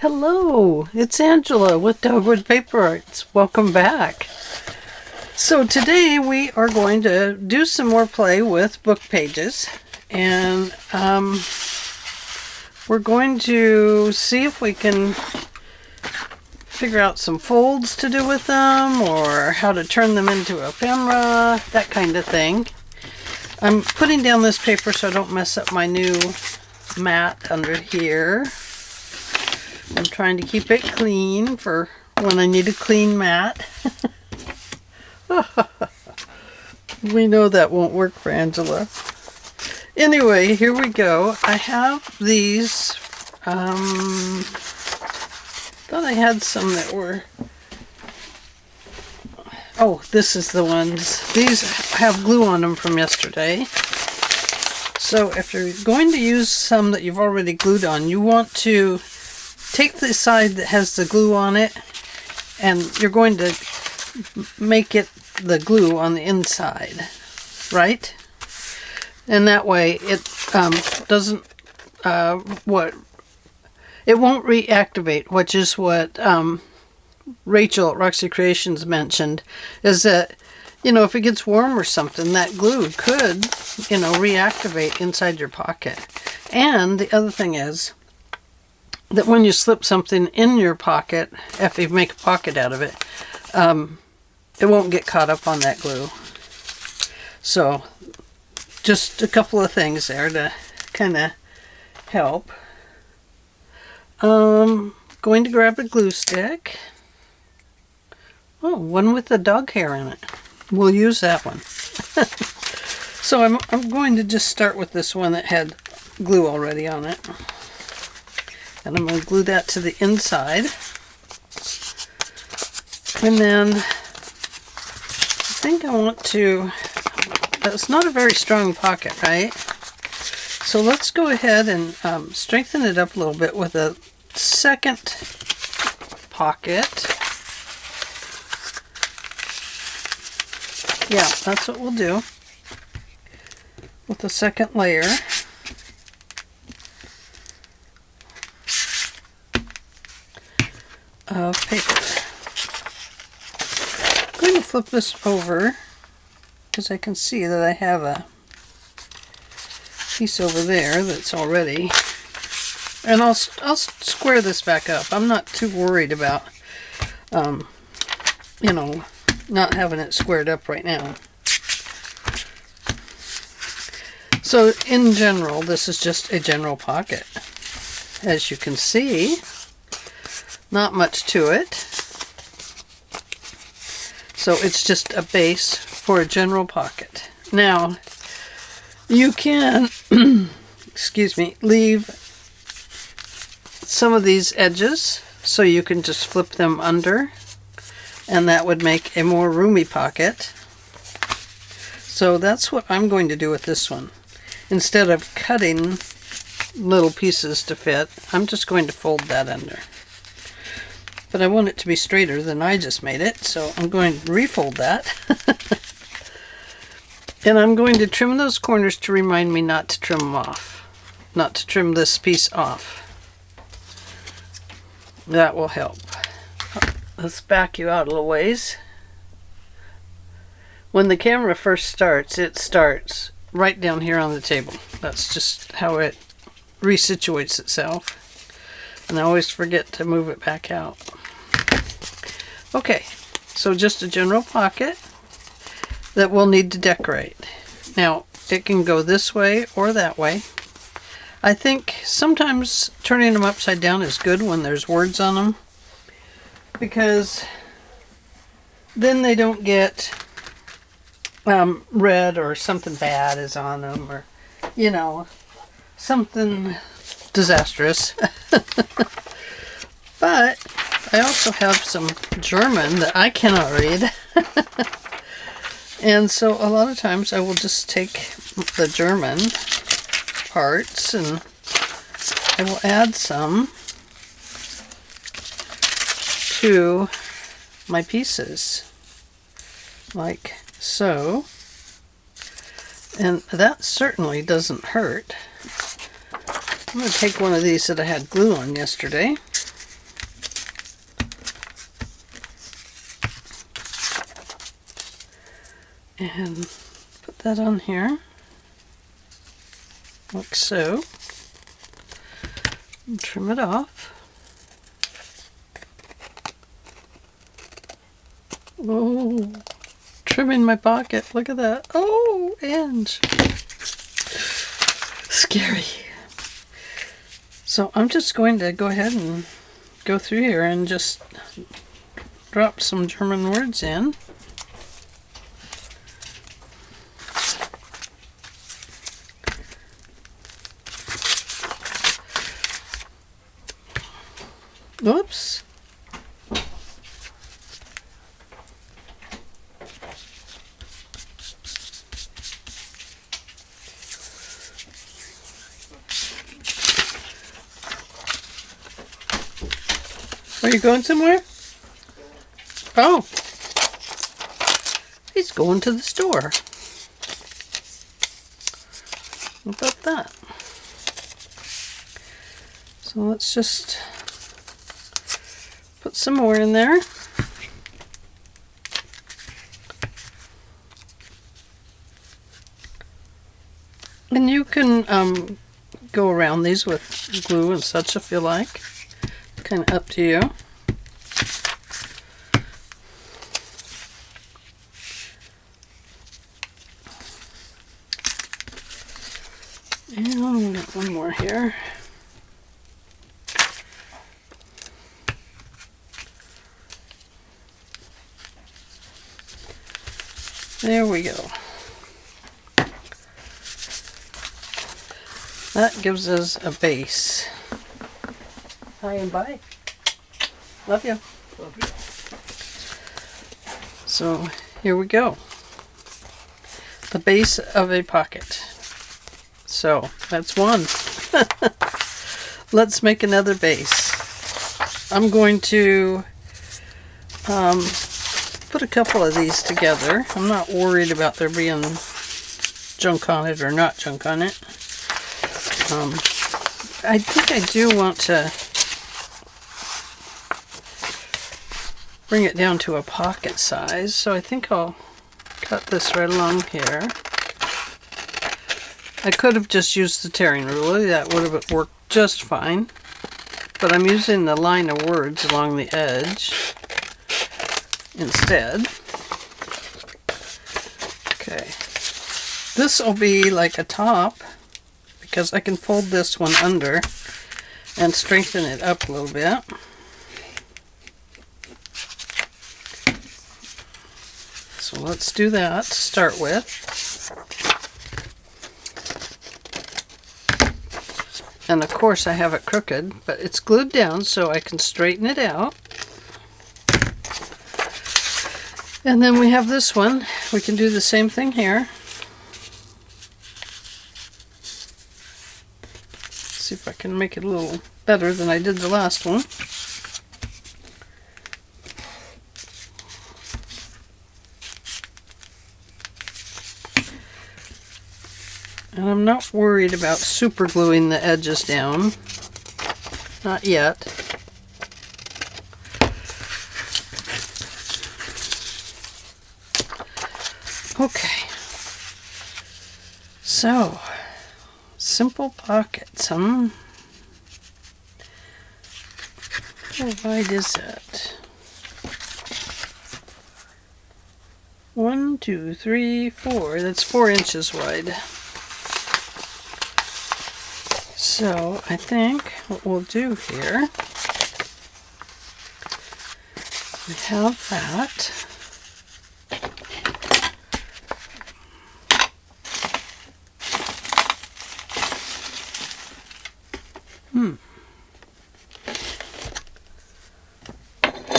Hello, it's Angela with Dogwood Paper Arts. Welcome back. So today we are going to do some more play with book pages, and we're going to see if we can figure out some folds to do with them or how to turn them into ephemera, that kind of thing. I'm putting down this paper so I don't mess up my new mat under here. I'm trying to keep it clean for when I need a clean mat. We know that won't work for Angela. Anyway, here we go. I have these. Thought I had some that were... Oh, this is the ones. These have glue on them from yesterday. So if you're going to use some that you've already glued on, you want to take the side that has the glue on it, and you're going to make it the glue on the inside, right? And that way it doesn't, it won't reactivate, which is what Rachel at Roxy Creations mentioned, is that, you know, if it gets warm or something, that glue could, you know, reactivate inside your pocket. And the other thing is that when you slip something in your pocket, if you make a pocket out of it, it won't get caught up on that glue. So just a couple of things there to kind of help. Going to grab a glue stick. Oh, one with the dog hair in it. We'll use that one. So I'm going to just start with this one that had glue already on it. And I'm going to glue that to the inside. And then I think I want to... It's not a very strong pocket, right? So let's go ahead and strengthen it up a little bit with a second pocket. Yeah, that's what we'll do with the second layer. Of paper. I'm going to flip this over because I can see that I have a piece over there that's already, and I'll square this back up. I'm not too worried about you know, not having it squared up right now. So in general, this is just a general pocket. As you can see, not much to it. So it's just a base for a general pocket. Now, you can, excuse me, leave some of these edges so you can just flip them under, and that would make a more roomy pocket. So that's what I'm going to do with this one. Instead of cutting little pieces to fit, I'm just going to fold that under. But I want it to be straighter than I just made it, so I'm going to refold that. And I'm going to trim those corners to remind me not to trim them off. Not to trim this piece off. That will help. Let's back you out a little ways. When the camera first starts, it starts right down here on the table. That's just how it resituates itself. And I always forget to move it back out. Okay, so just a general pocket that we'll need to decorate. Now, it can go this way or that way. I think sometimes turning them upside down is good when there's words on them, because then they don't get red or something bad is on them, or, you know, something disastrous. But I also have some German that I cannot read. And so a lot of times I will just take the German parts and I will add some to my pieces, like so. And that certainly doesn't hurt. I'm going to take one of these that I had glue on yesterday. And put that on here, like so. And trim it off. Oh, trimming my pocket. Look at that. Oh, and scary. So I'm just going to go ahead and go through here and just drop some German words in. Oops. Are you going somewhere? Oh. He's going to the store. How about that? So let's just put some more in there. And you can go around these with glue and such if you like. Kind of up to you. And I'll get one more here. There we go. That gives us a base. Hi and bye. Love you. Love you. So here we go. The base of a pocket. So that's one. Let's make another base. I'm going to put a couple of these together. I'm not worried about there being junk on it or not junk on it. I think I do want to bring it down to a pocket size, so I think I'll cut this right along here. I could have just used the tearing ruler, that would have worked just fine, but I'm using the line of words along the edge instead. Okay, this will be like a top because I can fold this one under and strengthen it up a little bit. So let's do that to start with. And of course I have it crooked, but it's glued down so I can straighten it out. And then we have this one. We can do the same thing here. See if I can make it a little better than I did the last one. And I'm not worried about super gluing the edges down. Not yet. Okay. So, simple pockets, huh? How wide is that? 1, 2, 3, 4. That's 4 inches wide. So I think what we'll do here, we have that.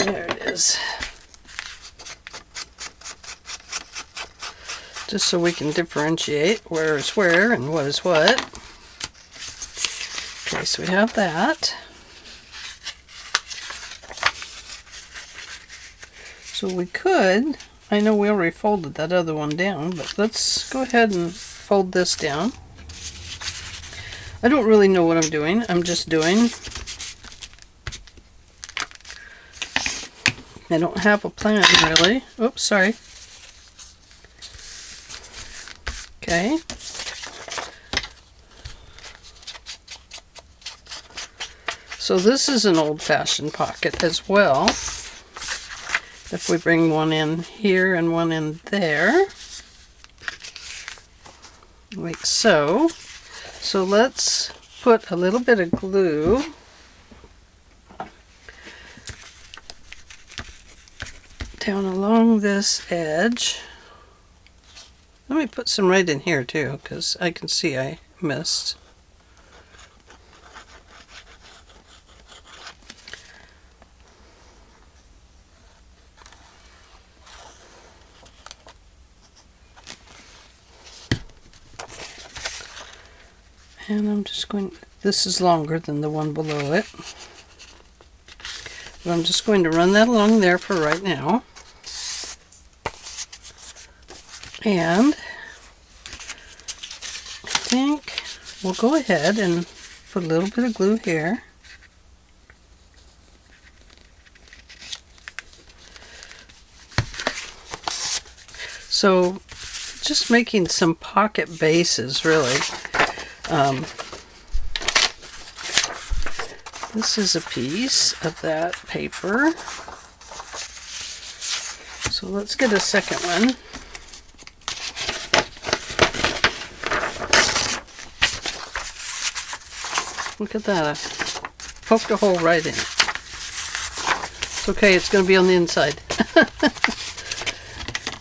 There it is. Just so we can differentiate where is where and what is what. Okay, so we have that. So we could, I know we already folded that other one down, but let's go ahead and fold this down. I don't really know what I'm doing. I'm just doing. I don't have a plan really. Oops, sorry. Okay. So this is an old-fashioned pocket as well. If we bring one in here and one in there, like so. So let's put a little bit of glue down along this edge. Let me put some right in here too, because I can see I missed. And I'm just going, this is longer than the one below it. But I'm just going to run that along there for right now. And I think we'll go ahead and put a little bit of glue here. So just making some pocket bases, really. This is a piece of that paper. So let's get a second one. Look at that. I poked a hole right in it. It's okay, it's going to be on the inside.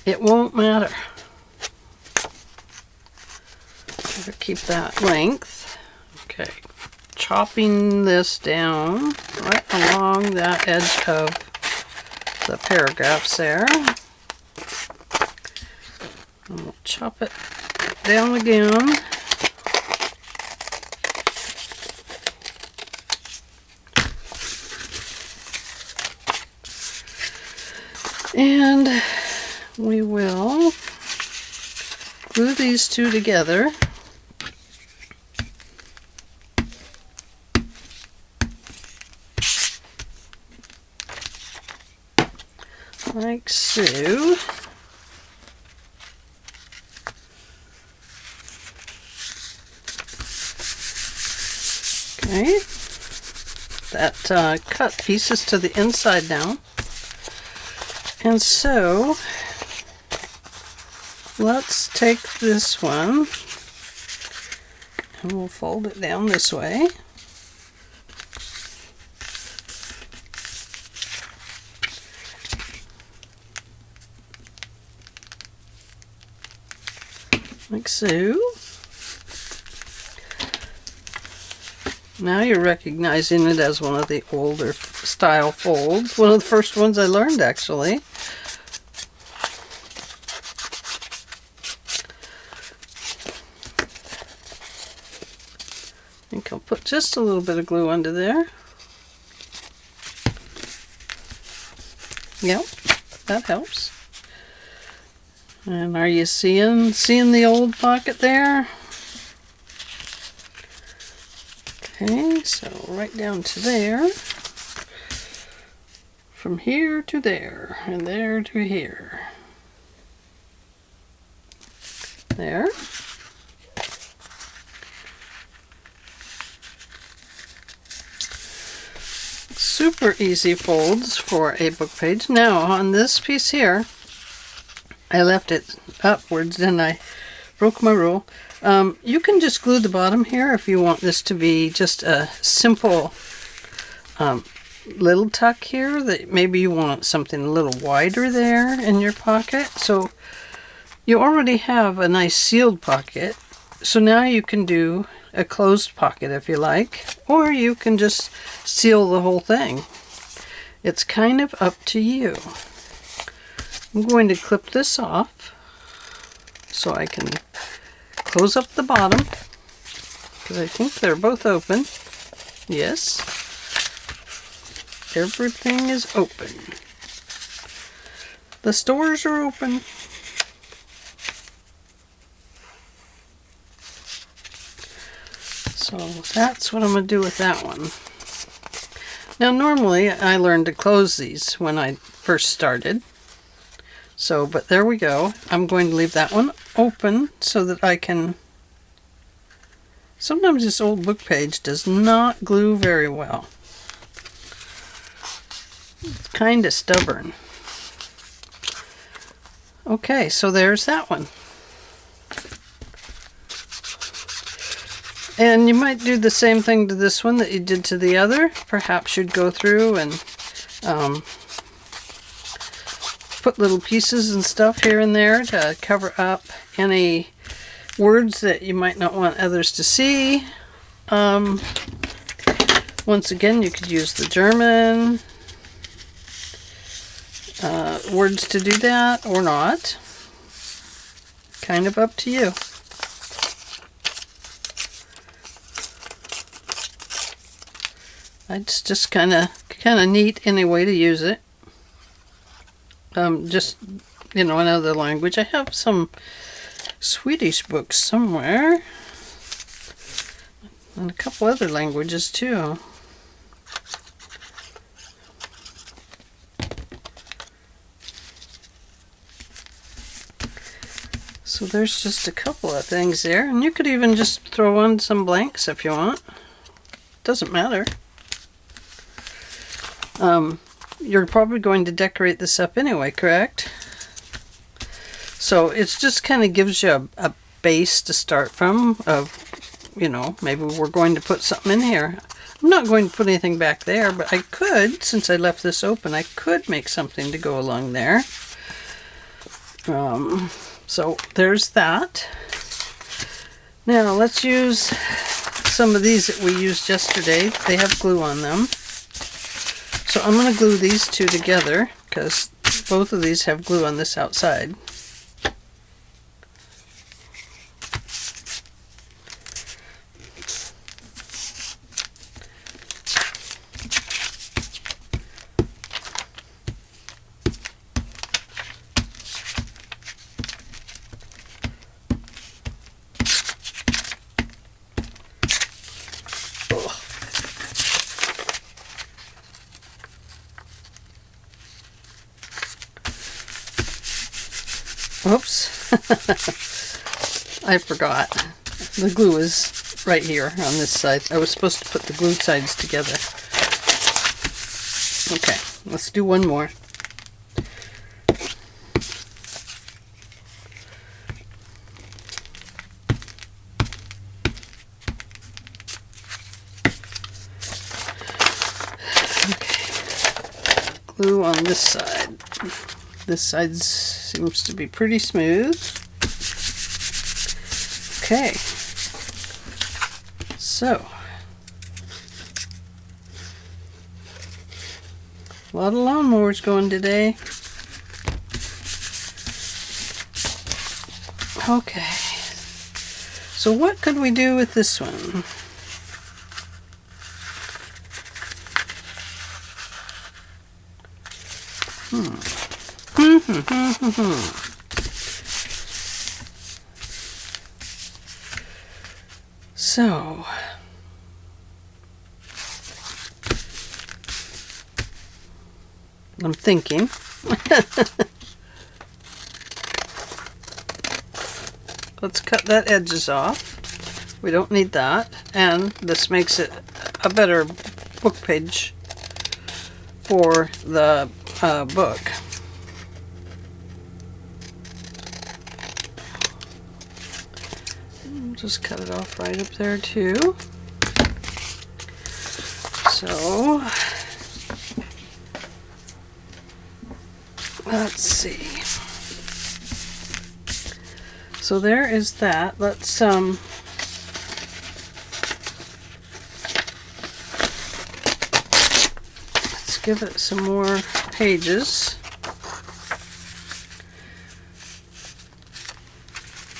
It won't matter. Better keep that length. Okay. Chopping this down right along that edge of the paragraphs there. And we'll chop it down again. And we will glue these two together. Like so. Okay. That cut pieces to the inside now. And so let's take this one and we'll fold it down this way. Like so. Now you're recognizing it as one of the older style folds. One of the first ones I learned, actually. I think I'll put just a little bit of glue under there. Yep, that helps. And are you seeing the old pocket there? Okay, so right down to there. From here to there, and there to here. There. Super easy folds for a book page. Now on this piece here, I left it upwards and I broke my rule. You can just glue the bottom here if you want this to be just a simple little tuck here, that maybe you want something a little wider there in your pocket. So you already have a nice sealed pocket. So now you can do a closed pocket if you like, or you can just seal the whole thing. It's kind of up to you. I'm going to clip this off so I can close up the bottom, because I think they're both open. Yes, everything is open. The stores are open. So that's what I'm going to do with that one. Now normally I learned to close these when I first started. So, but there we go. I'm going to leave that one open so that I can... Sometimes this old book page does not glue very well. It's kind of stubborn. Okay, so there's that one. And you might do the same thing to this one that you did to the other. Perhaps you'd go through and put little pieces and stuff here and there to cover up any words that you might not want others to see. Once again, you could use the German words to do that or not. Kind of up to you. It's just kind of neat any way to use it. Just, you know, another language. I have some Swedish books somewhere. And a couple other languages too. So there's just a couple of things there. And you could even just throw on some blanks if you want. Doesn't matter. You're probably going to decorate this up anyway, correct? So it just kind of gives you a base to start from of, you know, maybe we're going to put something in here. I'm not going to put anything back there, but I could, since I left this open, I could make something to go along there. So there's that. Now let's use some of these that we used yesterday. They have glue on them. So I'm going to glue these two together because both of these have glue on this outside. Oops, I forgot. The glue is right here on this side. I was supposed to put the glued sides together. Okay, let's do one more. Okay, glue on this side. This side seems to be pretty smooth. Okay, so a lot of lawnmowers going today. Okay, so what could we do with this one? So, I'm thinking. Let's cut that edges off. We don't need that. And this makes it a better book page for the book. Just cut it off right up there too. So let's see. So there is that. Let's give it some more pages.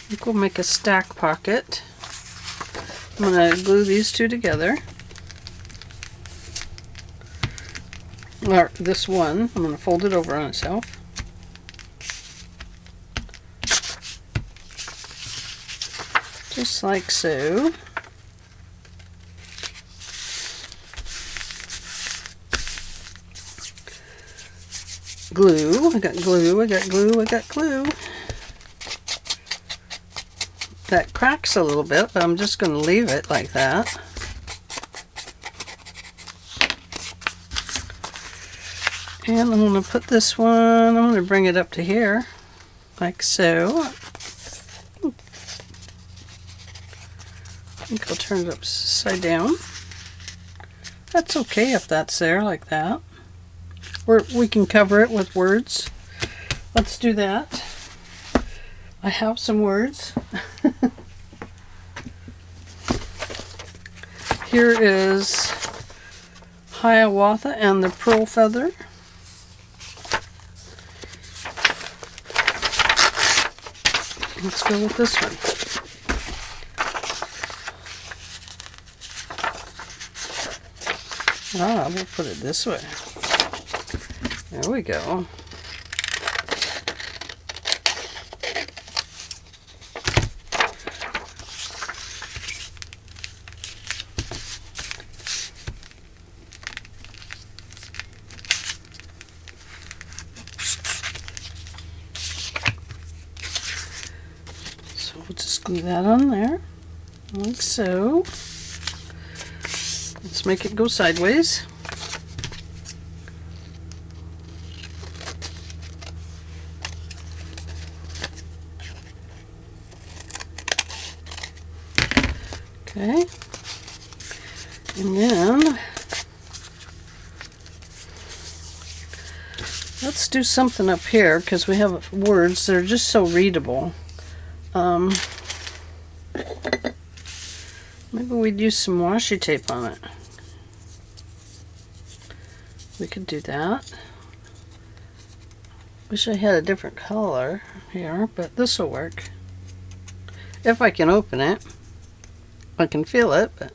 I think we'll make a stack pocket. I'm going to glue these two together. Or this one, I'm going to fold it over on itself. Just like so. glue. I got glue, I got glue, I got glue. That cracks a little bit, but I'm just going to leave it like that. And I'm going to put this one, I'm going to bring it up to here, like so. I think I'll turn it upside down. That's okay if that's there like that. We can cover it with words. Let's do that. I have some words. Here is Hiawatha and the Pearl Feather. Let's go with this one. We'll put it this way. There we go. So we'll just glue that on there, like so. Let's make it go sideways. Okay, and then let's do something up here because we have words that are just so readable. Maybe we'd use some washi tape on it. We could do that. Wish I had a different color here, but this will work. If I can open it. I can feel it, but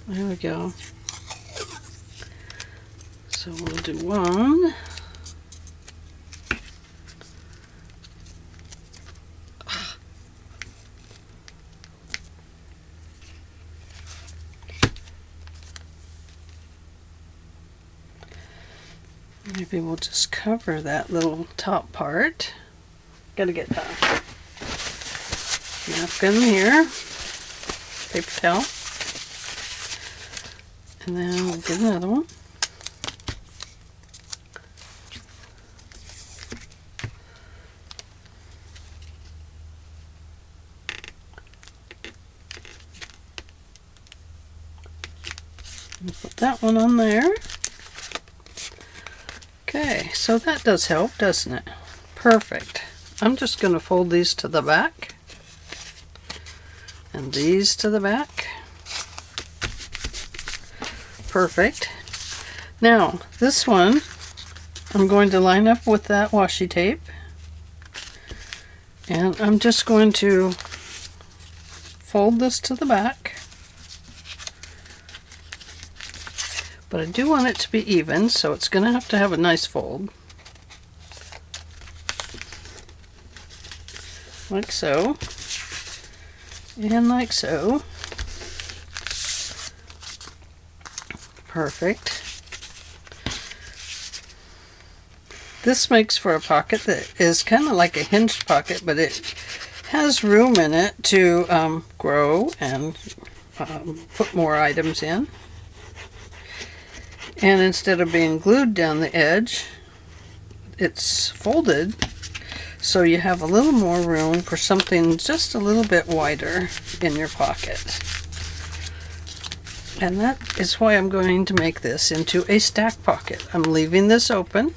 there we go. So we'll do one. Maybe we'll just cover that little top part. Gotta get that napkin here, paper towel, and then we'll get another one. And put that one on there. Okay, so that does help, doesn't it? Perfect. I'm just going to fold these to the back. And these to the back. Perfect. Now, this one, I'm going to line up with that washi tape. And I'm just going to fold this to the back. But I do want it to be even, so it's going to have a nice fold. Like so. And like so. Perfect. This makes for a pocket that is kind of like a hinged pocket, but it has room in it to grow and put more items in. And instead of being glued down the edge, it's folded, so you have a little more room for something just a little bit wider in your pocket. And that is why I'm going to make this into a stack pocket. I'm leaving this open.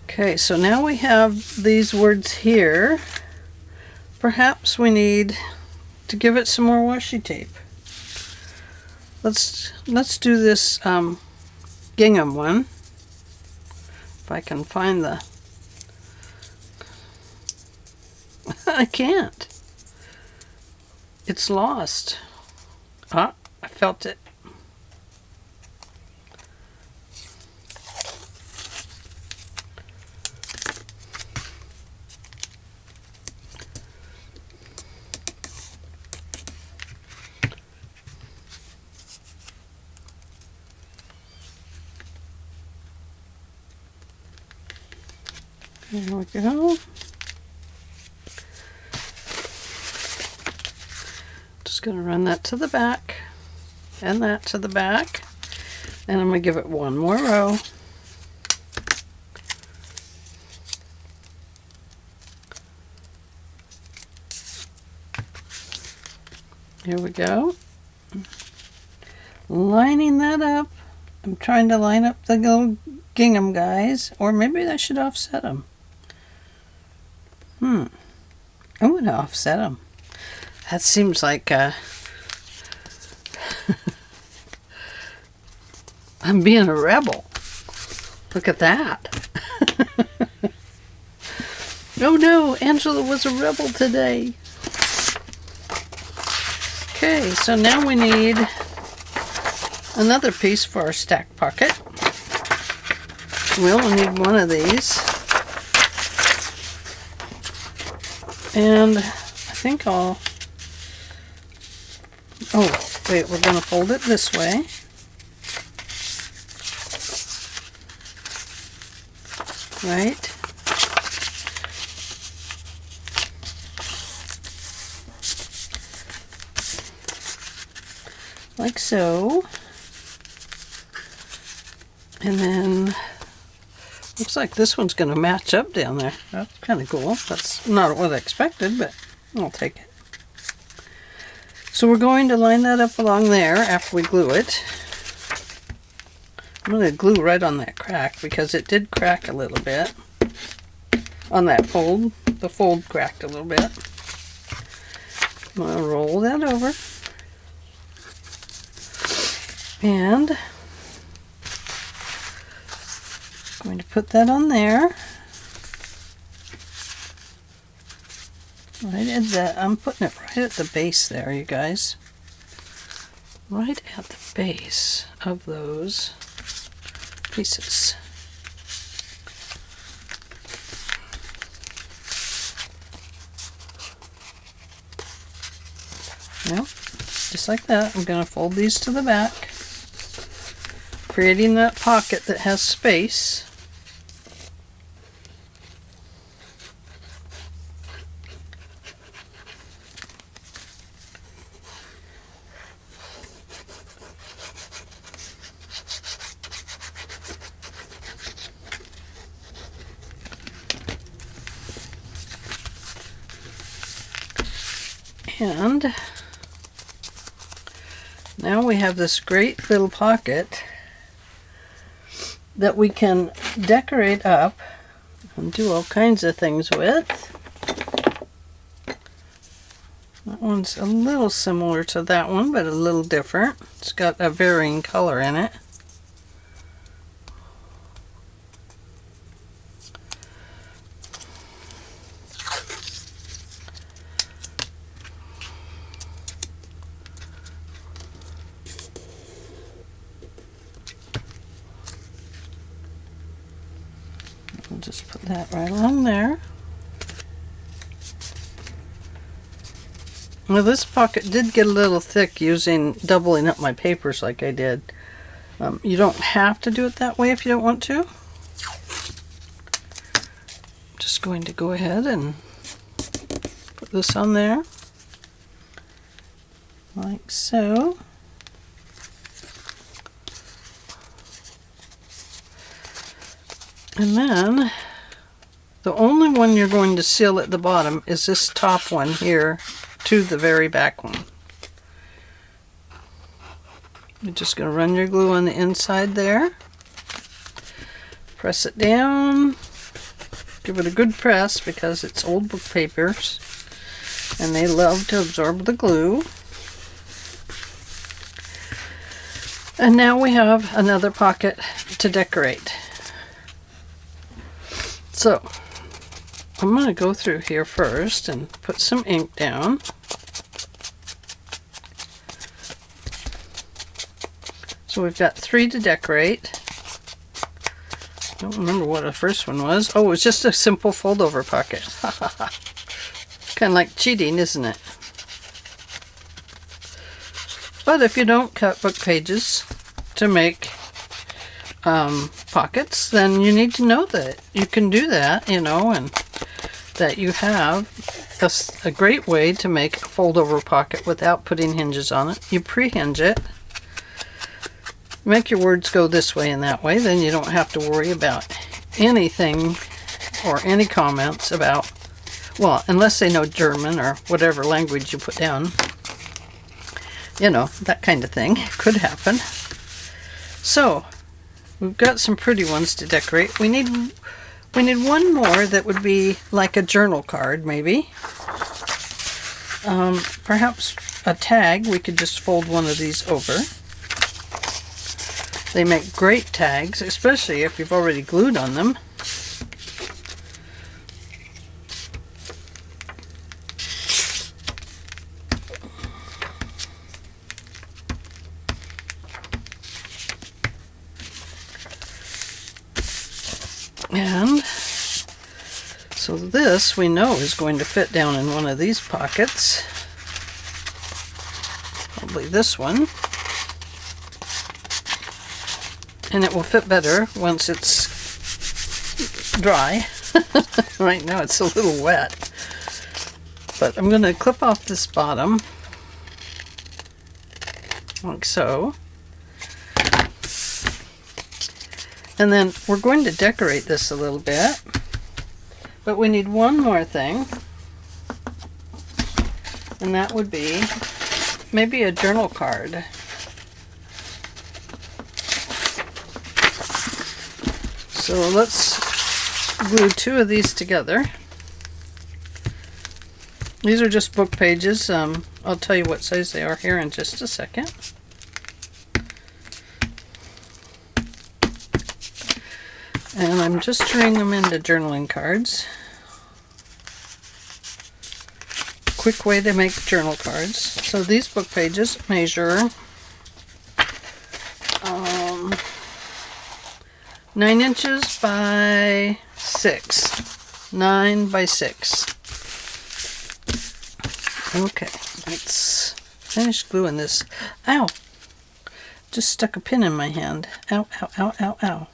Okay, so now we have these words here. Perhaps we need to give it some more washi tape. Let's do this gingham one. If I can find the... I can't. It's lost. Ah, I felt it. There we go. Just going to run that to the back and that to the back. And I'm going to give it one more row. Here we go. Lining that up. I'm trying to line up the little gingham guys, or maybe I should offset them. I'm going to offset them. That seems like I'm being a rebel. Look at that. Oh no, Angela was a rebel today. Okay, so now we need another piece for our stack pocket. We only need one of these. And I think I'll... Oh, wait, we're going to fold it this way. Right? Like so. And then looks like this one's going to match up down there. That's kind of cool. That's not what I expected, but I'll take it. So we're going to line that up along there after we glue it. I'm going to glue right on that crack because it did crack a little bit on that fold. The fold cracked a little bit. I'm going to roll that over. And I'm going to put that on there. Right at that, I'm putting it right at the base there, you guys. Right at the base of those pieces. Now, just like that, I'm going to fold these to the back, creating that pocket that has space. And now we have this great little pocket that we can decorate up and do all kinds of things with. That one's a little similar to that one, but a little different. It's got a varying color in it. I'll just put that right along there. Now this pocket did get a little thick using doubling up my papers like I did. You don't have to do it that way if you don't want to. I'm just going to go ahead and put this on there. Like so. And then the only one you're going to seal at the bottom is this top one here to the very back one. You're just going to run your glue on the inside there. Press it down. Give it a good press because it's old book papers and they love to absorb the glue. And now we have another pocket to decorate. So, I'm going to go through here first and put some ink down. So we've got 3 to decorate. I don't remember what the first one was. Oh, it was just a simple fold over pocket. Kind of like cheating, isn't it? But if you don't cut book pages to make pockets, then you need to know that you can do that, you know, and that you have a great way to make a fold-over pocket without putting hinges on it. You pre-hinge it, make your words go this way and that way, then you don't have to worry about anything or any comments about, well, unless they know German or whatever language you put down. You know, that kind of thing could happen. So, we've got some pretty ones to decorate. We need one more that would be like a journal card, maybe. Perhaps a tag. We could just fold one of these over. They make great tags, especially if you've already glued on them. And so this we know is going to fit down in one of these pockets. Probably this one. And it will fit better once it's dry. Right now it's a little wet. But I'm going to clip off this bottom. Like so. And then we're going to decorate this a little bit, but we need one more thing, and that would be maybe a journal card. So let's glue two of these together. These are just book pages. I'll tell you what size they are here in just a second. And I'm just turning them into journaling cards. Quick way to make journal cards. So these book pages measure 9 inches by 6. 9 by 6. Okay, let's finish gluing this. Ow! Just stuck a pin in my hand. Ow, ow, ow, ow, ow.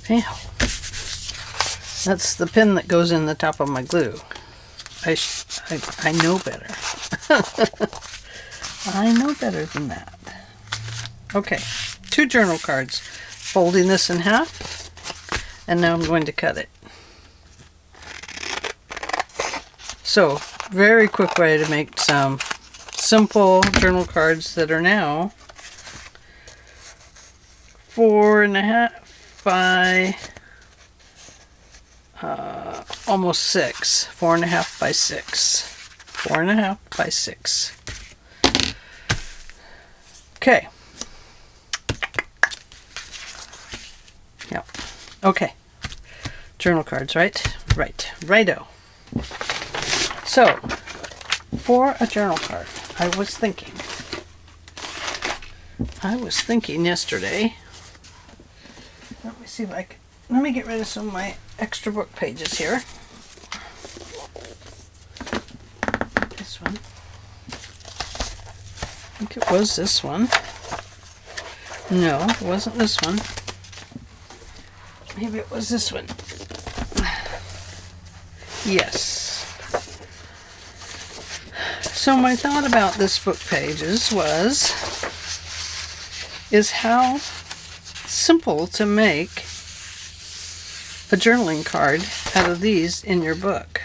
Ow. That's the pin that goes in the top of my glue. I know better. I know better than that. Okay, 2 journal cards. Folding this in half, and now I'm going to cut it. So, very quick way to make some simple journal cards that are now 4.5 by almost 6. 4.5 by 6. 4.5 by 6. Okay. Yep. Okay. Journal cards, right? Right. Righto. So, for a journal card, I was thinking yesterday. Let me see if I can. Let me get rid of some of my extra book pages here. This one. I think it was this one. No, it wasn't this one. Maybe it was this one. Yes. So my thought about this book pages is how simple to make a journaling card out of these in your book.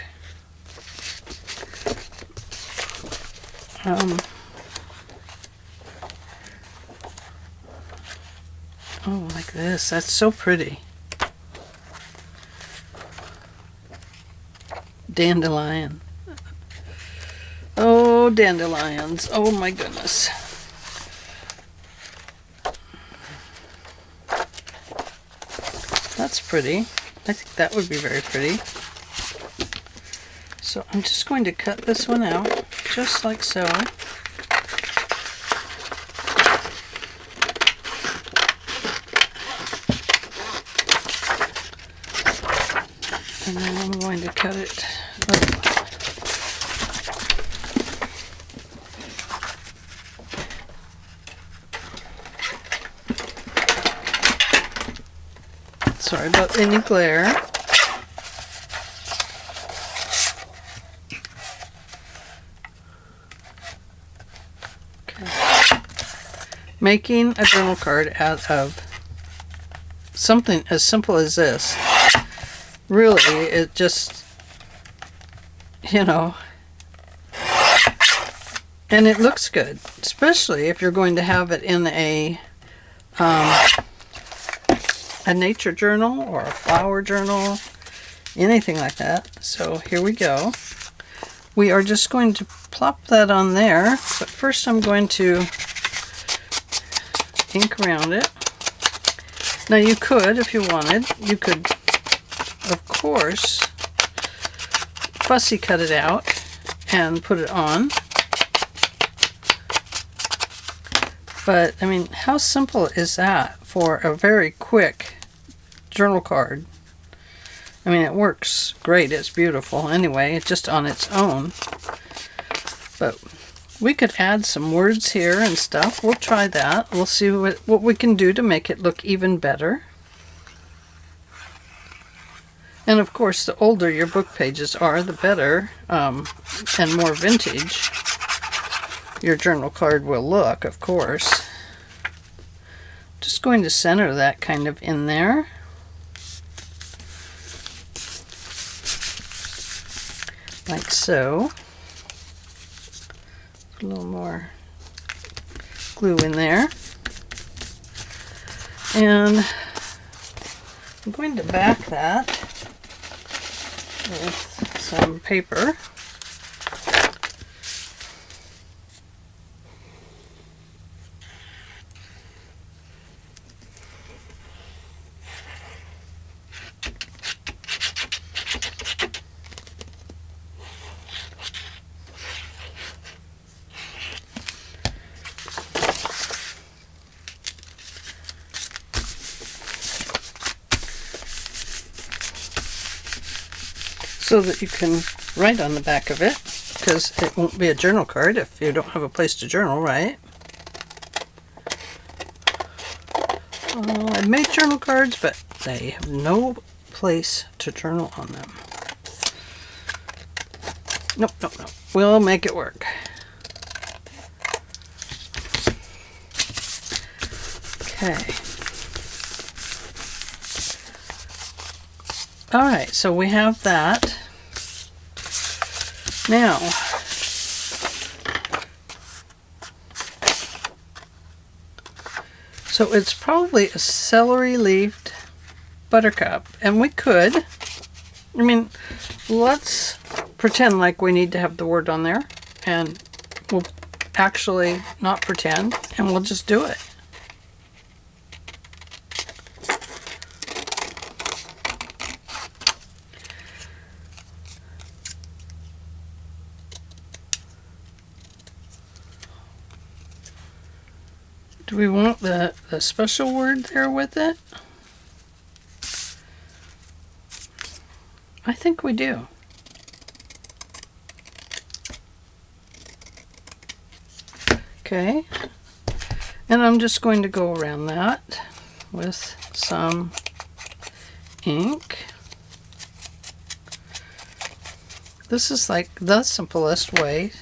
Oh, like this. That's so pretty. Dandelion. Oh, dandelions. Oh my goodness. That's pretty. I think that would be very pretty. So I'm just going to cut this one out, just like so. And then I'm going to cut it. Sorry about any glare. Okay. Making a journal card out of something as simple as this, really, it just, you know, and it looks good, especially if you're going to have it in a nature journal or a flower journal, anything like that. So here we go. We are just going to plop that on there, but first I'm going to ink around it. Now you could, if you wanted, you could, of course, fussy cut it out and put it on. But, I mean, how simple is that for a very quick journal card? I mean, it works great. It's beautiful anyway, just on its own. But we could add some words here and stuff. We'll try that. We'll see what we can do to make it look even better. And of course, the older your book pages are, the better and more vintage your journal card will look, of course. Just going to center that kind of in there. Like so. Put a little more glue in there. And I'm going to back that with some paper. So that you can write on the back of it, because it won't be a journal card if you don't have a place to journal, right? I've made journal cards, but they have no place to journal on them. Nope, nope, nope. We'll make it work. Okay. Alright, so we have that. Now, so it's probably a celery-leafed buttercup, and we could, I mean, let's pretend like we need to have the word on there, and we'll actually not pretend, and we'll just do it. Do we want the special word there with it? I think we do. Okay. And I'm just going to go around that with some ink. This is like the simplest way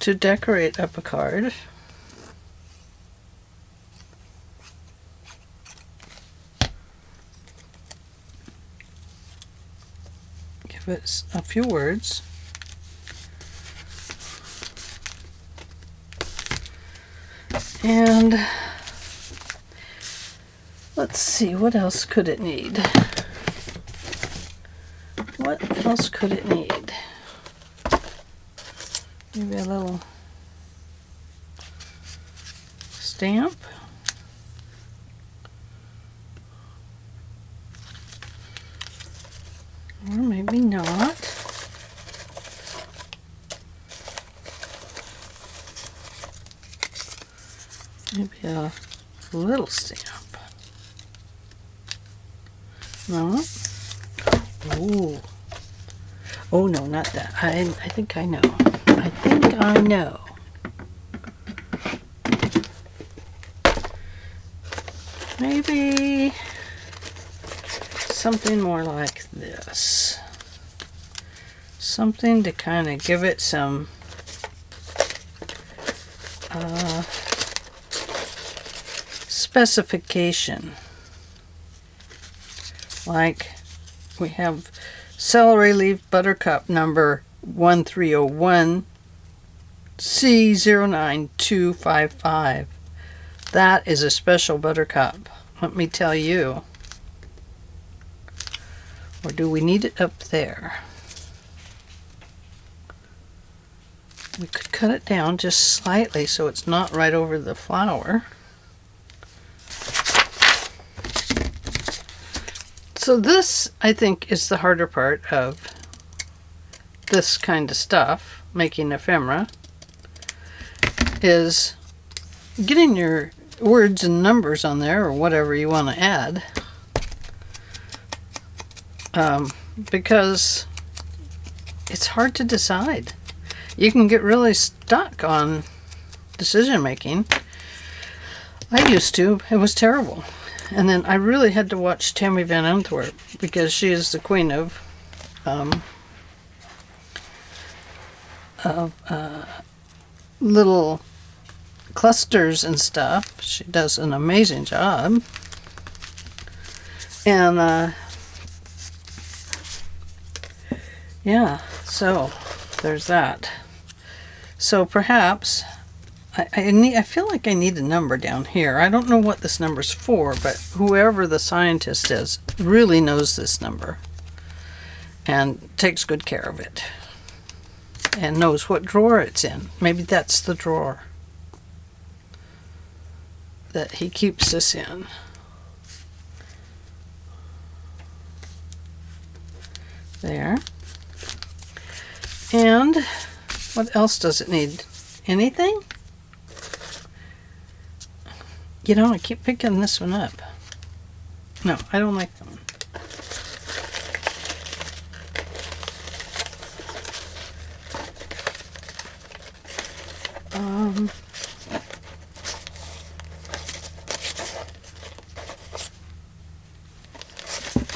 to decorate up a card. Give it a few words. And let's see, what else could it need? What else could it need? Maybe a little stamp. Or maybe not. Maybe a little stamp. No? Ooh. Oh no, not that. I think I know. I think I know. Maybe something more like this. Something to kind of give it some specification. Like we have celery leaf buttercup number 1301 C09255. That is a special buttercup, let me tell you. Or do we need it up there? We could cut it down just slightly so it's not right over the flower. So this, I think, is the harder part of this kind of stuff, making ephemera, is getting your words and numbers on there, or whatever you want to add, because it's hard to decide. You can get really stuck on decision making. I used to. It was terrible. And then I really had to watch Tammy Van Antwerp, because she is the queen of little clusters and stuff. She does an amazing job. And yeah, so there's that. So perhaps I feel like I need a number down here. I don't know what this number's for, but whoever the scientist is really knows this number and takes good care of it and knows what drawer it's in. Maybe that's the drawer that he keeps this in. There. And what else does it need? Anything? You know, I keep picking this one up. No, I don't like that one.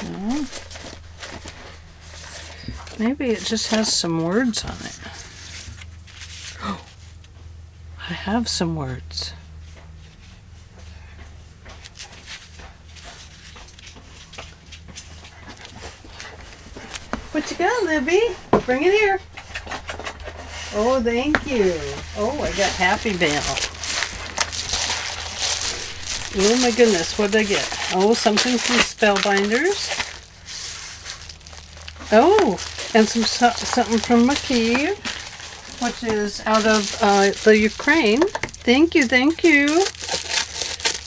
No. Maybe it just has some words on it. Oh, I have some words. What you got, Libby? Bring it here. Oh, thank you. Oh, I got Happy Mail. Oh my goodness, what did I get? Oh, something from Spellbinders. Oh, and something from Makiev, which is out of the Ukraine. Thank you, thank you.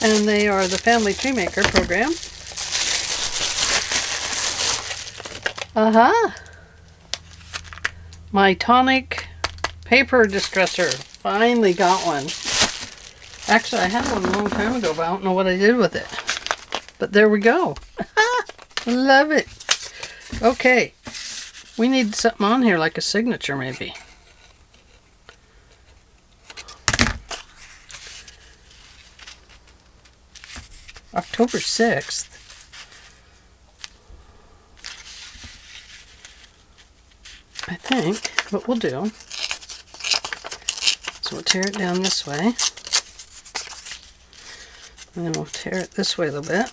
And they are the Family Tree Maker program. My tonic paper distresser. Finally got one. Actually, I had one a long time ago, but I don't know what I did with it. But there we go. Love it. Okay. We need something on here, like a signature, maybe. October 6th. I think, what we'll do, so we'll tear it down this way, and then we'll tear it this way a little bit,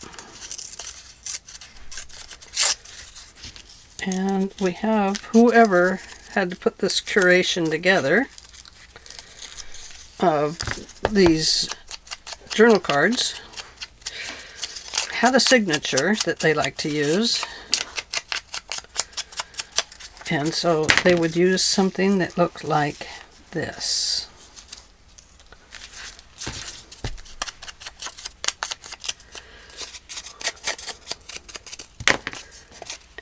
and we have whoever had to put this curation together of these journal cards had a signature that they like to use. And so they would use something that looked like this.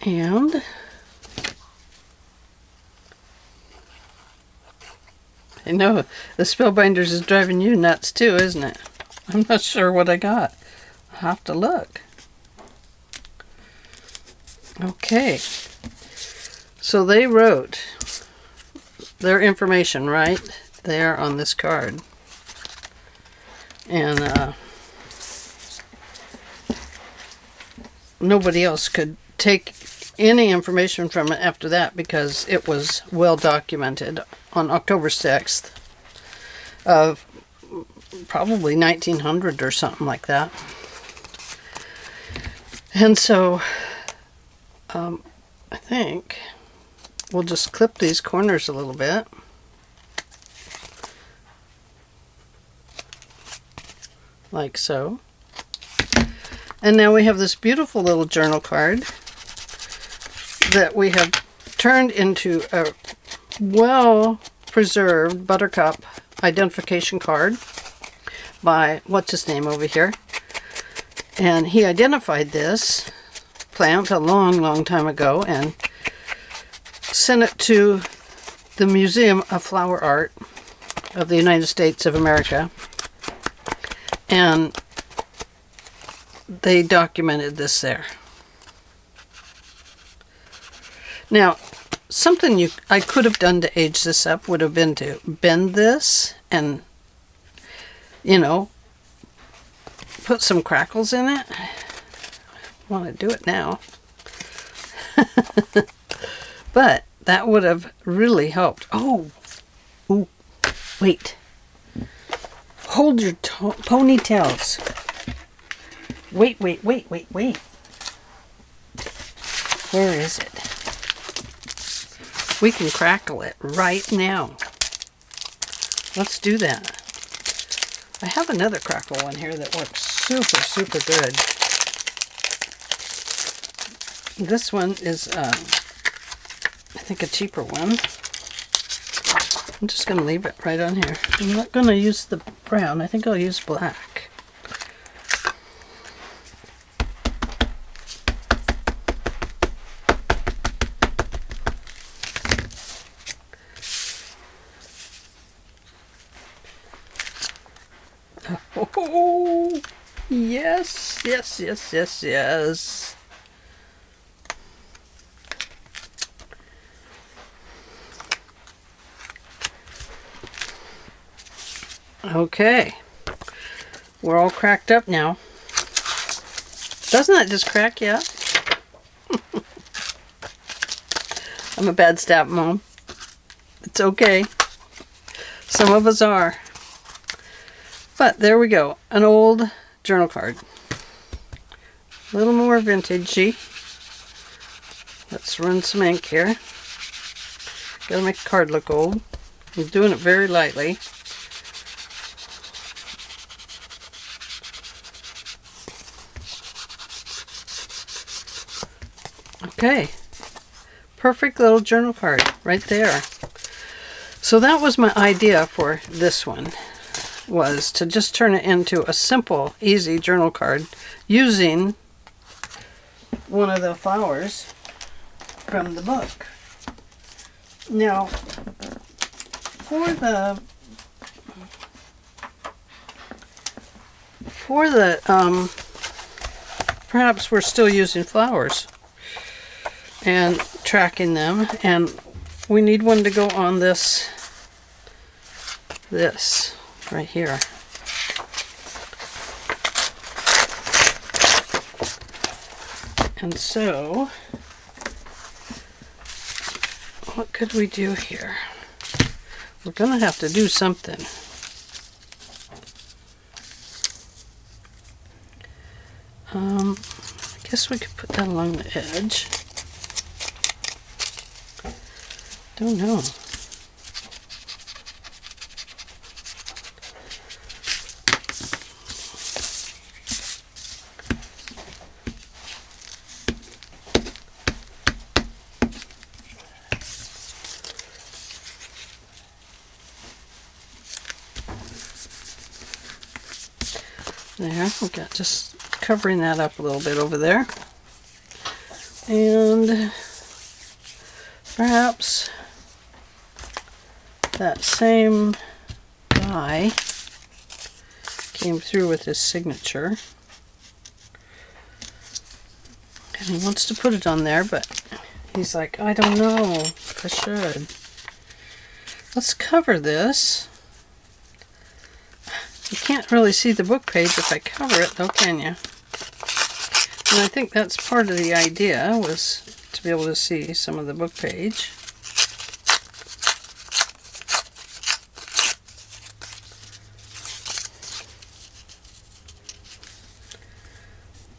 And I know the Spellbinders is driving you nuts too, isn't it? I'm not sure what I got. I'll have to look. Okay. So they wrote their information right there on this card. And nobody else could take any information from it after that because it was well documented on October 6th of probably 1900 or something like that. And so I think we'll just clip these corners a little bit. Like so. And now we have this beautiful little journal card that we have turned into a well-preserved buttercup identification card by what's his name over here. And he identified this plant a long time ago and sent it to the Museum of Flower Art of the United States of America. And they documented this there. Now, something I could have done to age this up would have been to bend this and, you know, put some crackles in it. I want to do it now. But that would have really helped. Oh, ooh, wait. Hold your ponytails. Wait. Where is it? We can crackle it right now. Let's do that. I have another crackle one here that works super good. This one is, I think, a cheaper one. I'm just going to leave it right on here. I'm not going to use the brown. I think I'll use black. Oh, yes. Okay, we're all cracked up now. Doesn't that just crack you up? I'm a bad step mom. It's okay. Some of us are. But there we go. An old journal card. A little more vintagey. Let's run some ink here. Gotta make the card look old. I'm doing it very lightly. Okay, perfect little journal card right there. So that was my idea for this one, was to just turn it into a simple, easy journal card using one of the flowers from the book. Now, perhaps we're still using flowers and tracking them, and we need one to go on this right here. And so what could we do here? We're gonna have to do something. I guess we could put that along the edge. Don't know. There, we got just covering that up a little bit over there. And perhaps that same guy came through with his signature. And he wants to put it on there, but he's like, I don't know if I should. Let's cover this. You can't really see the book page if I cover it, though, can you? And I think that's part of the idea, was to be able to see some of the book page.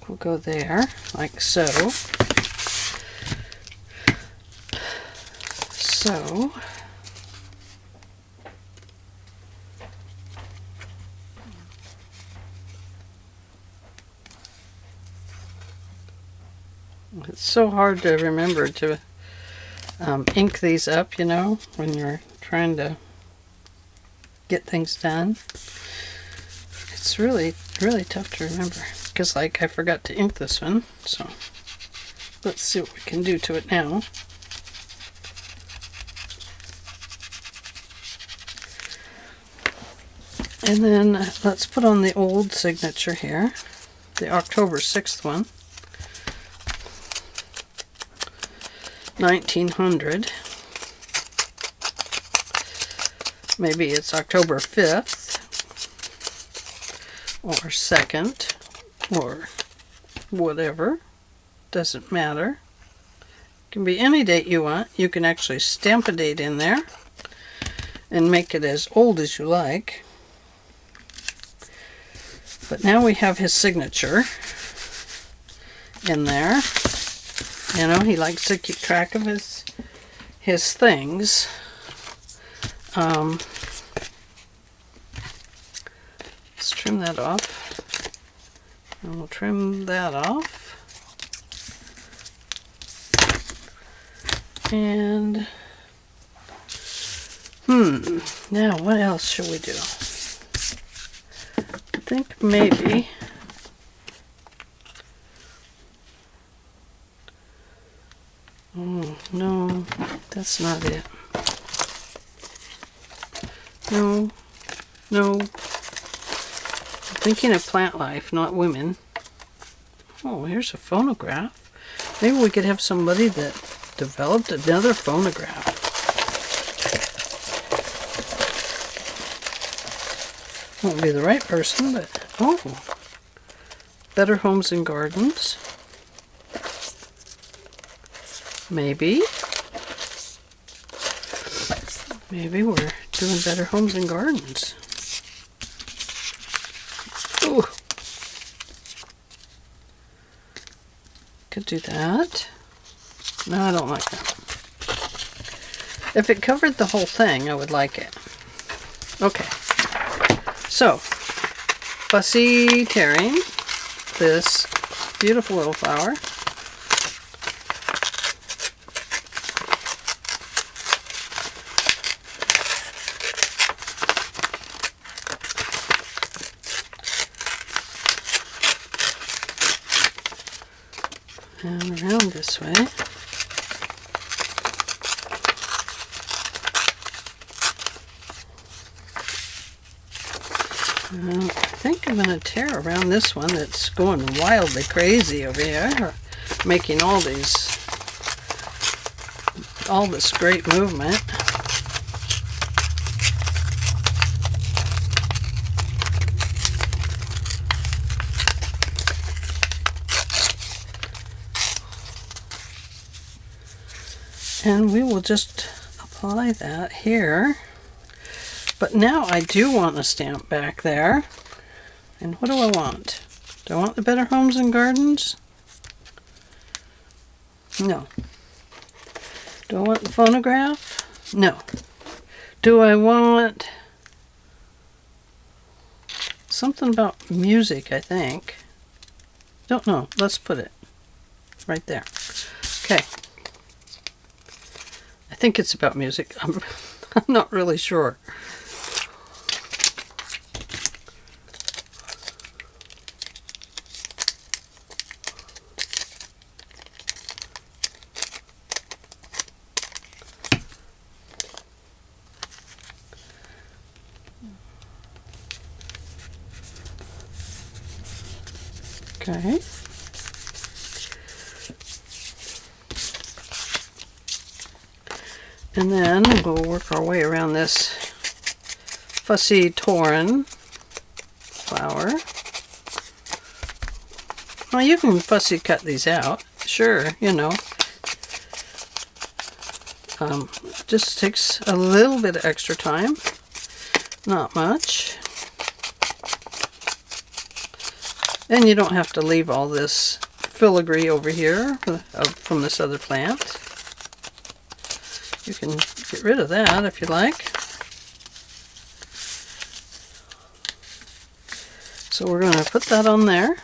We'll go there, like so. So, it's so hard to remember to ink these up, you know, when you're trying to get things done. It's really, really tough to remember. Because, like, I forgot to ink this one, so let's see what we can do to it now. And then let's put on the old signature here, the October 6th one, 1900. Maybe it's October 5th, or 2nd. Or whatever, doesn't matter. It can be any date you want. You can actually stamp a date in there and make it as old as you like. But now we have his signature in there. You know, he likes to keep track of his things. Let's trim that off. And we'll trim that off. And, now what else should we do? I think maybe, no, that's not it. No. Thinking of plant life, not women. Oh, here's a phonograph. Maybe we could have somebody that developed another phonograph. Won't be the right person, but oh, Better Homes and Gardens. Maybe we're doing Better Homes and Gardens. Ooh. Could do that. No, I don't like that. If it covered the whole thing, I would like it. Okay. So, fussy tearing this beautiful little flower. And around this way. I think I'm going to tear around this one that's going wildly crazy over here, making all this great movement. And we will just apply that here. But now I do want a stamp back there. And what do I want? Do I want the Better Homes and Gardens? No. Do I want the phonograph? No. Do I want something about music, I think. Don't know. Let's put it right there. Okay. I think it's about music. I'm not really sure. Okay. And then we'll work our way around this fussy torn flower. Well, you can fussy cut these out, sure, you know. Just takes a little bit of extra time, not much. And you don't have to leave all this filigree over here from this other plant. You can get rid of that if you like. So we're going to put that on there.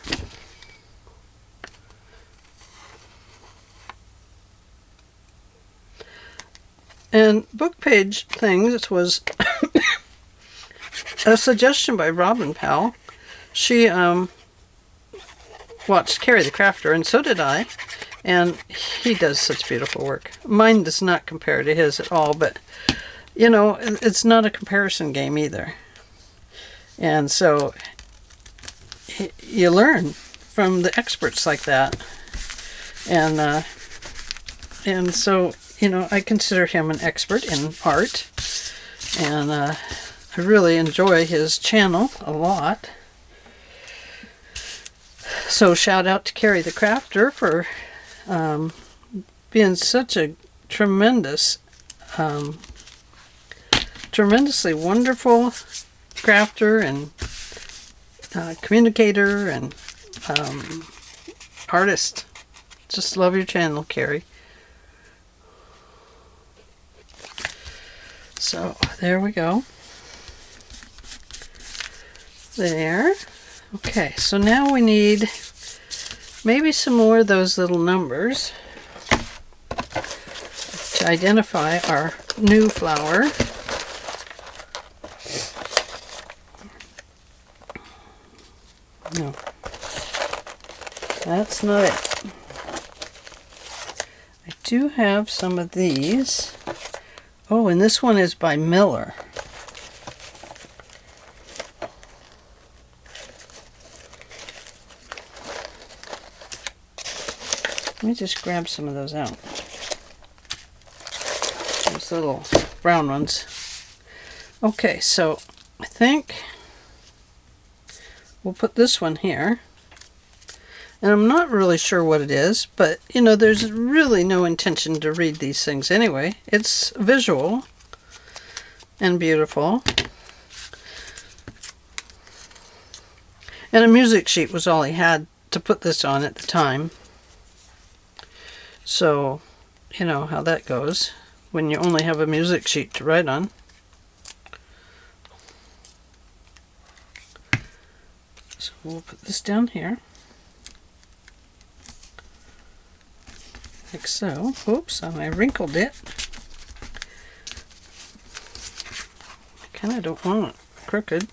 And book page things, it was a suggestion by Robin Powell. She watched Carrie the Crafter, and so did I. And he does such beautiful work. Mine does not compare to his at all, but, you know, it's not a comparison game either. And so you learn from the experts like that. And so, you know, I consider him an expert in art. And I really enjoy his channel a lot. So shout out to Carrie the Crafter for being such a tremendously wonderful crafter and communicator and artist. Just love your channel, Carrie. So there we go. There. Okay, so now we need maybe some more of those little numbers to identify our new flower. No, that's not it. I do have some of these. Oh, and this one is by Miller. Let me just grab some of those out. Those little brown ones. Okay, so I think we'll put this one here. And I'm not really sure what it is, but you know, there's really no intention to read these things anyway. It's visual and beautiful. And a music sheet was all he had to put this on at the time. So, you know how that goes when you only have a music sheet to write on. So we'll put this down here. Like so. Oops, I wrinkled it. I kind of don't want it crooked.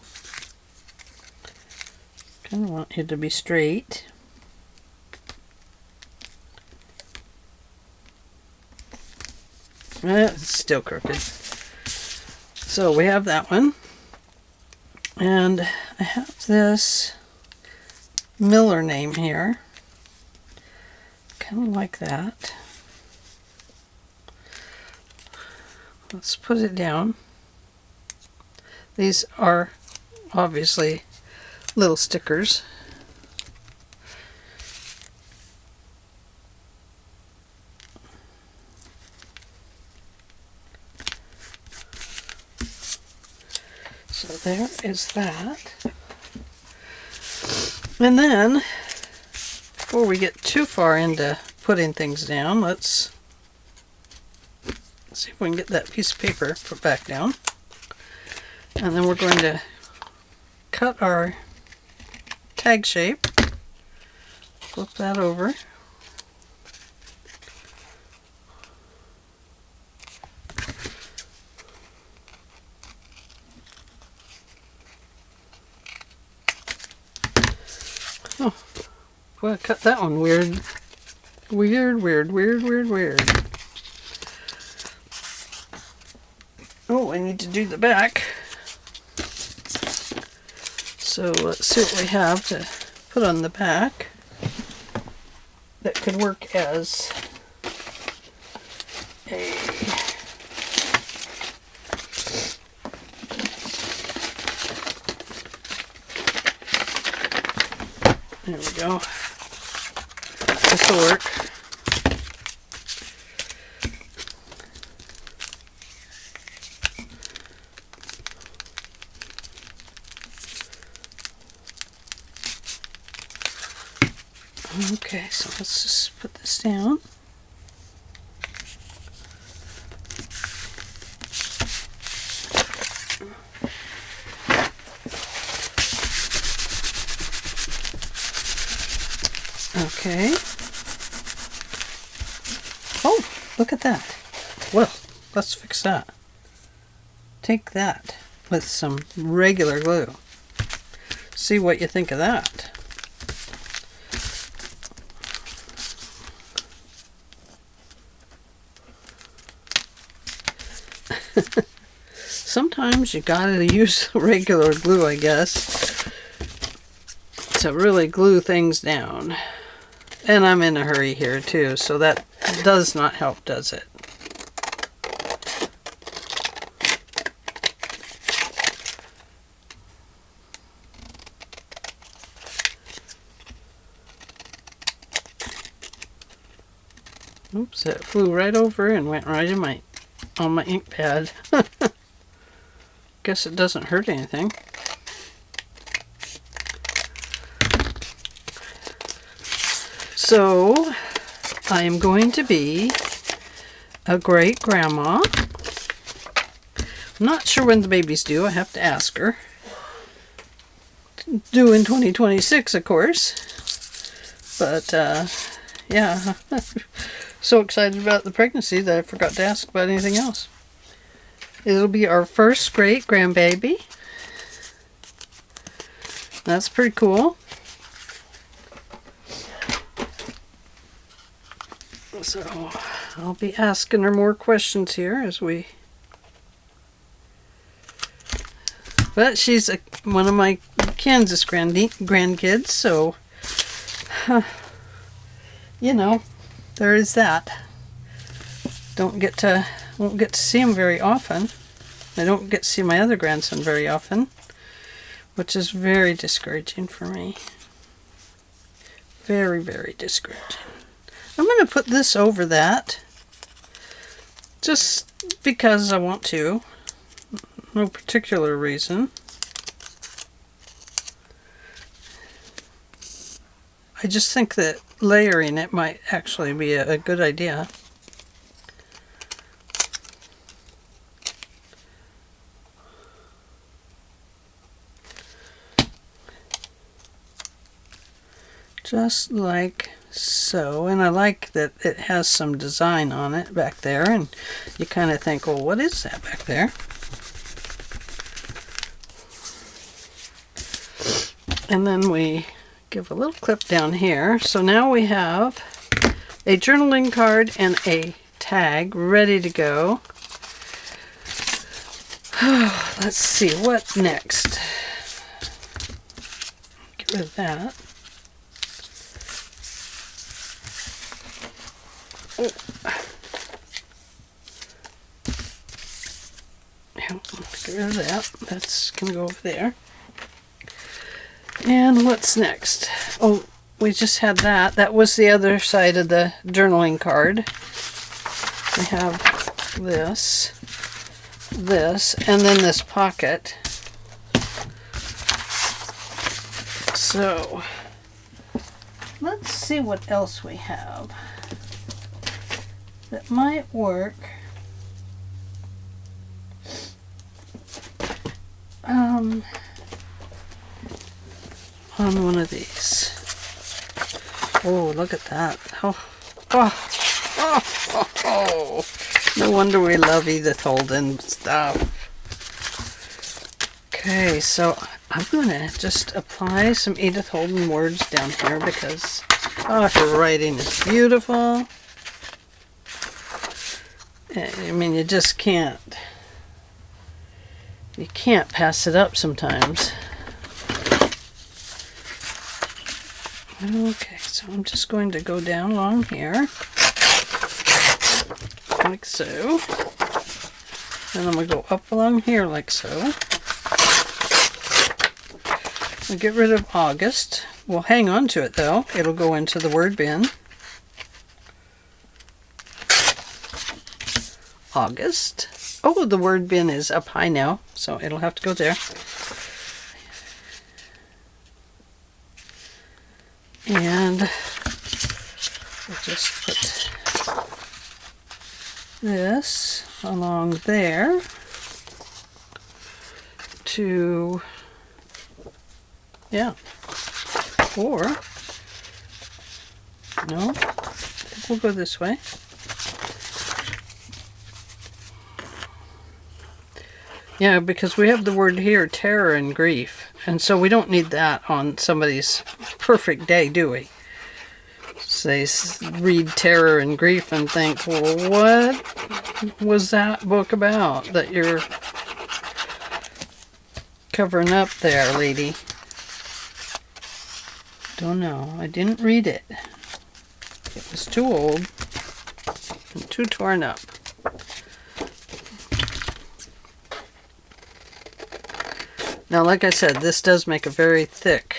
Kind of want it to be straight. It's still crooked. So we have that one. And I have this Miller name here. Kind of like that. Let's put it down. These are obviously little stickers. So there is that. And then, before we get too far into putting things down, let's see if we can get that piece of paper put back down. And then we're going to cut our tag shape. Flip that over. Oh, well, I cut that one weird. Weird. Oh, I need to do the back. So let's see what we have to put on the back that could work as a there we go. This will work. Okay, so let's just put this down. Okay. Oh, look at that. Well, let's fix that. Take that with some regular glue. See what you think of that. Sometimes you gotta use regular glue, I guess, to really glue things down. And I'm in a hurry here too, so that does not help, does it? Oops, it flew right over and went right in on my ink pad. Guess it doesn't hurt anything. So, I am going to be a great grandma. I'm not sure when the baby's due. I have to ask her. Due in 2026, of course. But, yeah. So excited about the pregnancy that I forgot to ask about anything else. It'll be our first great grandbaby. That's pretty cool. So I'll be asking her more questions here as we... But she's one of my Kansas grandkids, so... you know, there is that. Won't get to see him very often. I don't get to see my other grandson very often, which is very discouraging for me. Very, very discouraging. I'm going to put this over that, just because I want to. No particular reason. I just think that layering it might actually be a good idea. Just like so. And I like that it has some design on it back there, and you kind of think, well, what is that back there? And then we give a little clip down here. So now we have a journaling card and a tag ready to go. Let's see, what next? Get rid of that. Oh. Yeah, get rid of that. That's going to go over there. And what's next? Oh, we just had that. That was the other side of the journaling card. We have this, and then this pocket. So, let's see what else we have that might work. On one of these. Oh, look at that. Oh. No wonder we love Edith Holden stuff. Okay, so I'm going to just apply some Edith Holden words down here because her writing is beautiful. I mean, you just can't pass it up sometimes. Okay, so I'm just going to go down along here, like so, and I'm going to go up along here like so. We'll get rid of August. We'll hang on to it though. It'll go into the word bin. August. Oh, the word bin is up high now, so it'll have to go there. And we'll just put this along there to, yeah, or, no, I think we'll go this way. Yeah, because we have the word here, terror and grief, and so we don't need that on somebody's perfect day, do we? So they read terror and grief and think, well, what was that book about that you're covering up there, lady? Don't know. I didn't read it. It was too old and too torn up. Now, like I said, this does make a very thick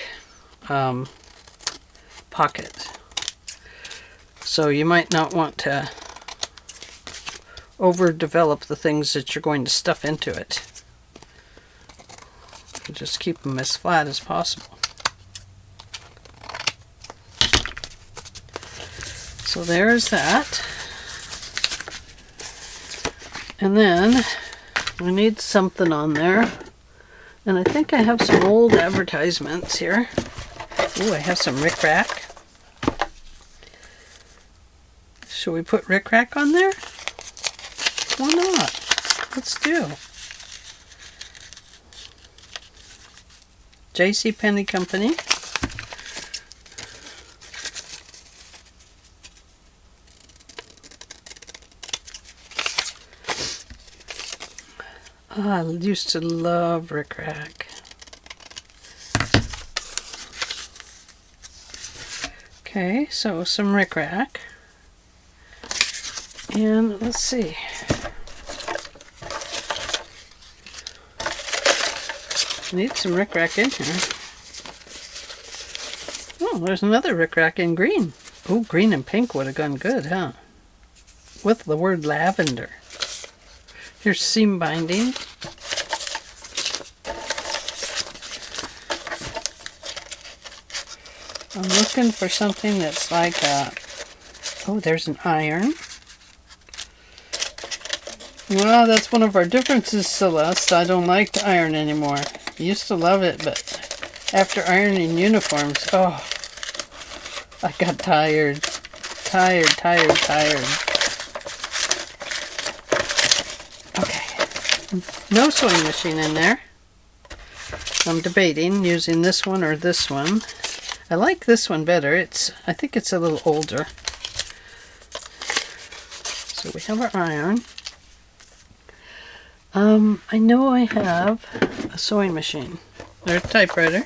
pocket. So you might not want to overdevelop the things that you're going to stuff into it. Just keep them as flat as possible. So there's that. And then we need something on there. And I think I have some old advertisements here. Ooh, I have some rickrack. Should we put rickrack on there? Why not? Let's do. J.C. Penney Company. Oh, I used to love rickrack. Okay, so some rickrack. And let's see. Need some rickrack in here. Oh, there's another rickrack in green. Oh, green and pink would have gone good, huh? With the word lavender. Here's seam binding. I'm looking for something that's like a... Oh, there's an iron. Well, that's one of our differences, Celeste. I don't like to iron anymore. I used to love it, but after ironing uniforms, oh, I got tired. Tired. Okay. No sewing machine in there. I'm debating using this one or this one. I like this one better. I think it's a little older. So we have our iron. I know I have a sewing machine. There's a typewriter.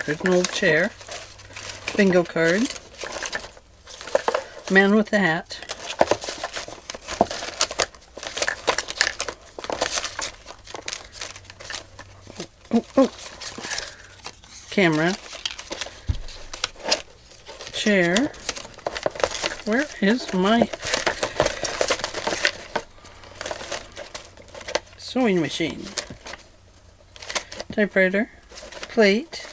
There's an old chair. Bingo card. Man with a hat. Oh. Camera. Chair. Where is my sewing machine? Typewriter. Plate.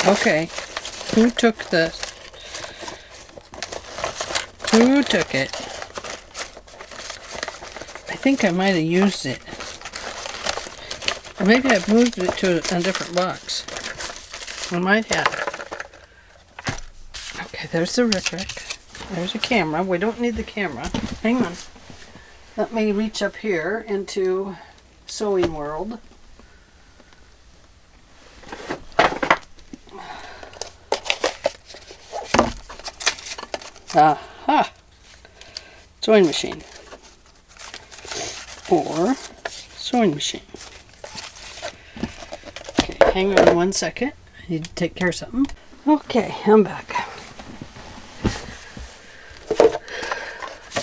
Okay, who took it? I think I might have used it. Or maybe I've moved it to a different box. I might have. Okay, there's the rickrack. There's a camera. We don't need the camera. Hang on. Let me reach up here into Sewing World. Aha! Sewing machine. Or sewing machine. Okay, hang on 1 second. I need to take care of something. Okay, I'm back.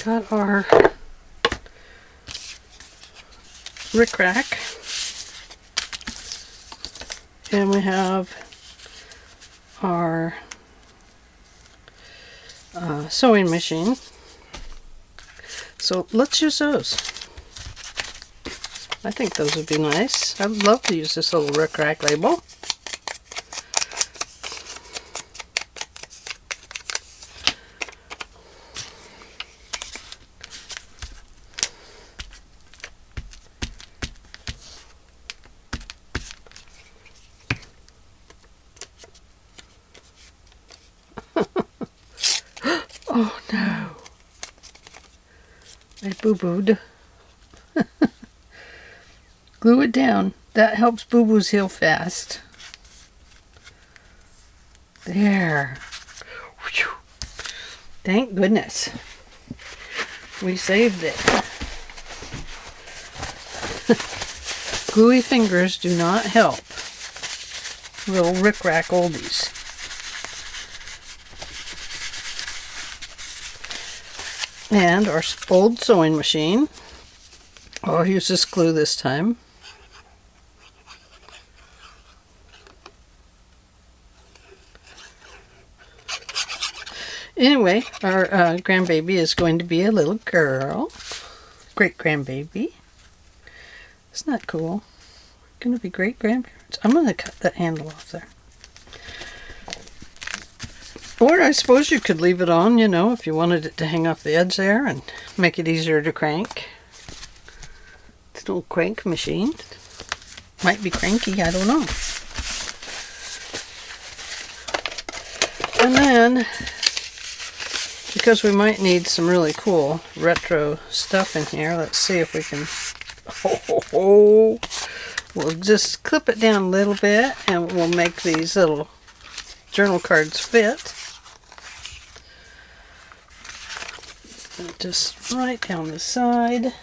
got our rickrack, and we have our sewing machine. So let's use those. I think those would be nice. I'd love to use this little rickrack label. Oh no, I boo-booed. Glue it down. That helps boo-boos heal fast. There. Whew. Thank goodness. We saved it. Gluey fingers do not help little rickrack oldies. And our old sewing machine. I'll use this glue this time. Anyway, our grandbaby is going to be a little girl. Great grandbaby. Isn't that cool? We're going to be great grandparents. I'm going to cut that handle off there. Or I suppose you could leave it on, you know, if you wanted it to hang off the edge there and make it easier to crank. It's an old crank machine. Might be cranky, I don't know. And then, because we might need some really cool retro stuff in here, let's see if we can... We'll just clip it down a little bit and we'll make these little journal cards fit. And just right down the side.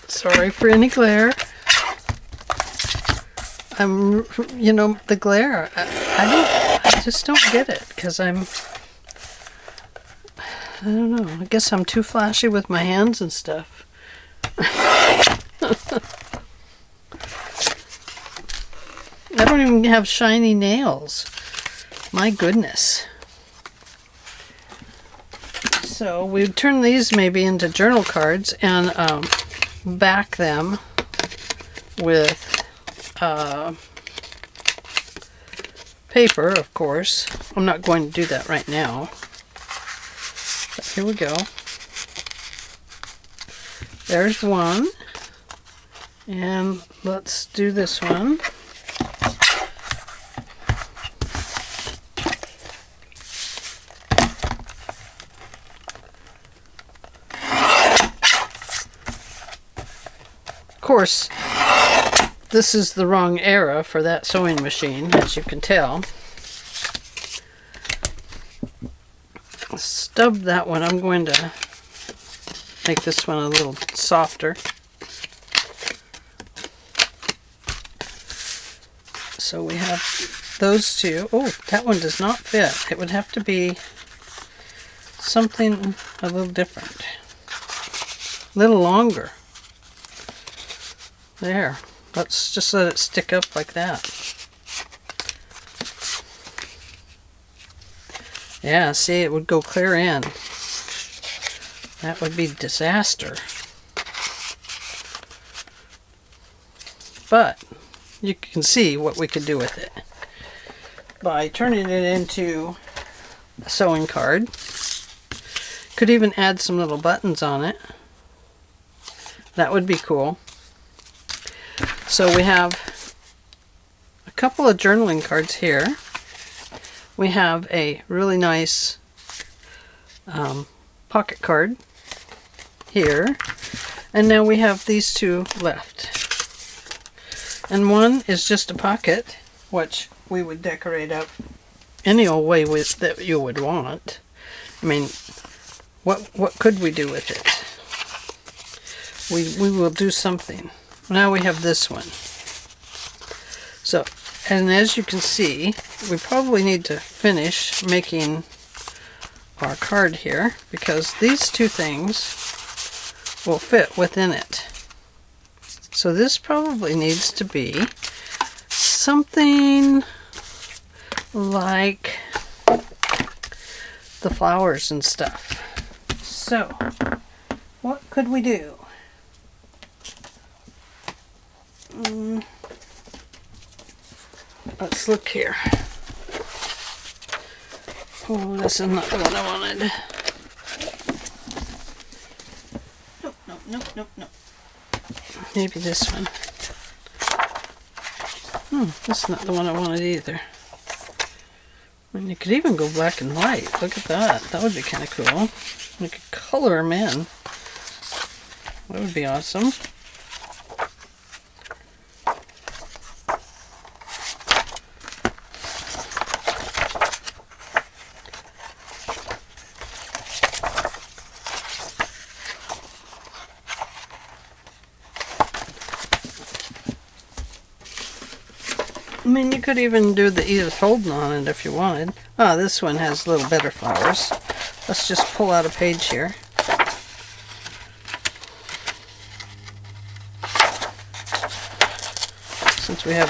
Sorry for any glare. You know, the glare, I just don't get it because I don't know, I guess I'm too flashy with my hands and stuff. I don't even have shiny nails. My goodness. So we turn these maybe into journal cards and back them with paper, of course. I'm not going to do that right now. But here we go. There's one. And let's do this one. Of course, this is the wrong era for that sewing machine, as you can tell. Stub that one. I'm going to make this one a little softer. So we have those two. Oh, that one does not fit. It would have to be something a little different. A little longer. There. Let's just let it stick up like that. Yeah, see, it would go clear in. That would be disaster. But you can see what we could do with it by turning it into a sewing card. Could even add some little buttons on it. That would be cool. So we have a couple of journaling cards here. We have a really nice pocket card here. And now we have these two left. And one is just a pocket, which we would decorate up any old way with that you would want. I mean, what could we do with it? We will do something. Now we have this one. So, and as you can see, we probably need to finish making our card here, because these two things will fit within it. So this probably needs to be something like the flowers and stuff. So what could we do? Let's look here. Oh, this is not the one I wanted. Nope. Maybe this one. This is not the one I wanted either. I mean, you could even go black and white. Look at that. That would be kind of cool. We could color them in. That would be awesome. I mean, you could even do the Edith Holden on it if you wanted. Oh, this one has a little better flowers. Let's just pull out a page here. Since we have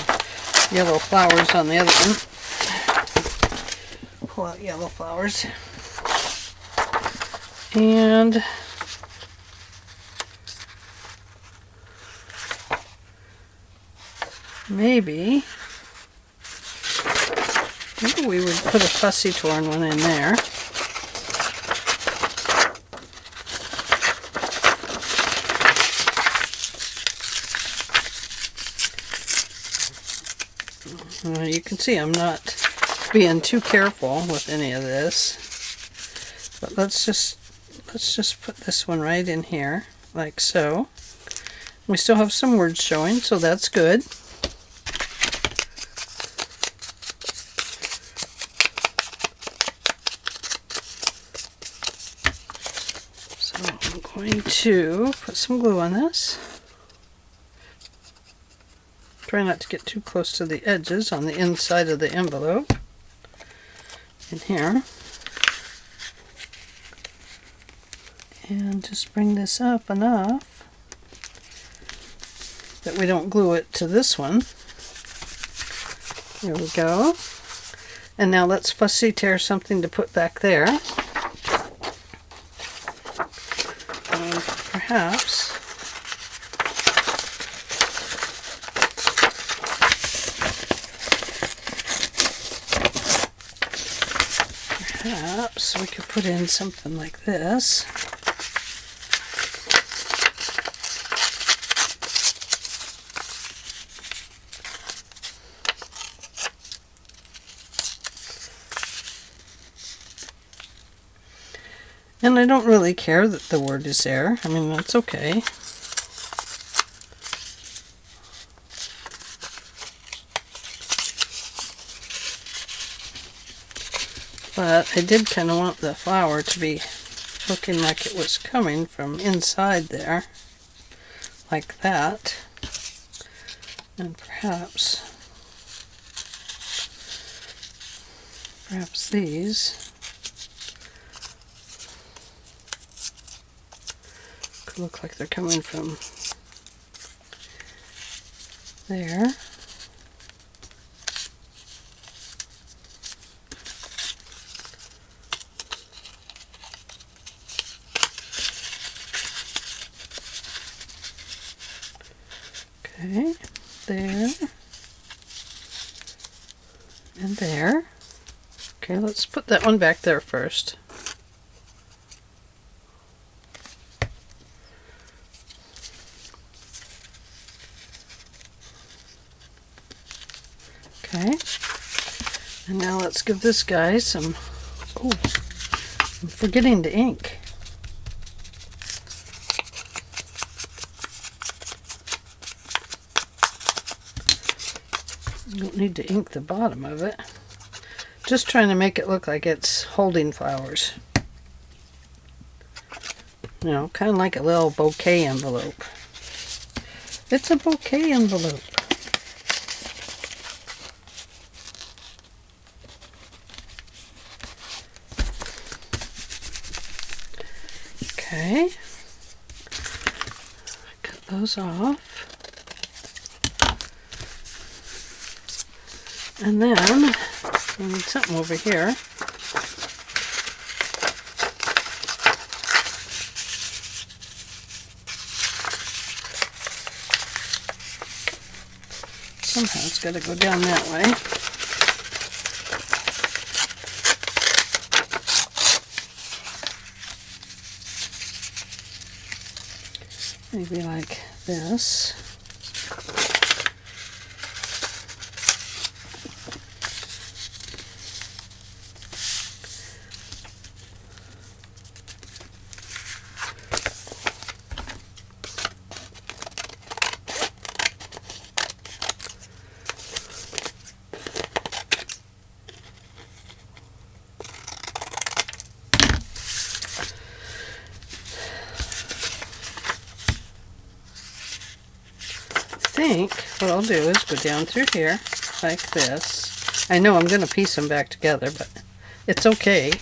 yellow flowers on the other one. Pull out yellow flowers. And maybe we would put a fussy torn one in there. You can see I'm not being too careful with any of this. But let's just put this one right in here, like so. We still have some words showing, so that's good. So I'm going to put some glue on this. Try not to get too close to the edges on the inside of the envelope. In here. And just bring this up enough that we don't glue it to this one. There we go. And now let's fussy tear something to put back there. And perhaps we could put in something like this. And I don't really care that the word is there. I mean, that's okay. But I did kind of want the flower to be looking like it was coming from inside there, like that. And perhaps these could look like they're coming from there. Okay, there, and there. Okay, let's put that one back there first. Okay, and now let's give this guy some, oh, I'm forgetting to ink. You don't need to ink the bottom of it. Just trying to make it look like it's holding flowers. You know, kind of like a little bouquet envelope. It's a bouquet envelope. Okay. Cut those off. And then I need something over here. Somehow it's got to go down that way. Maybe like this. I think what I'll do is go down through here like this. I know I'm going to piece them back together, but it's okay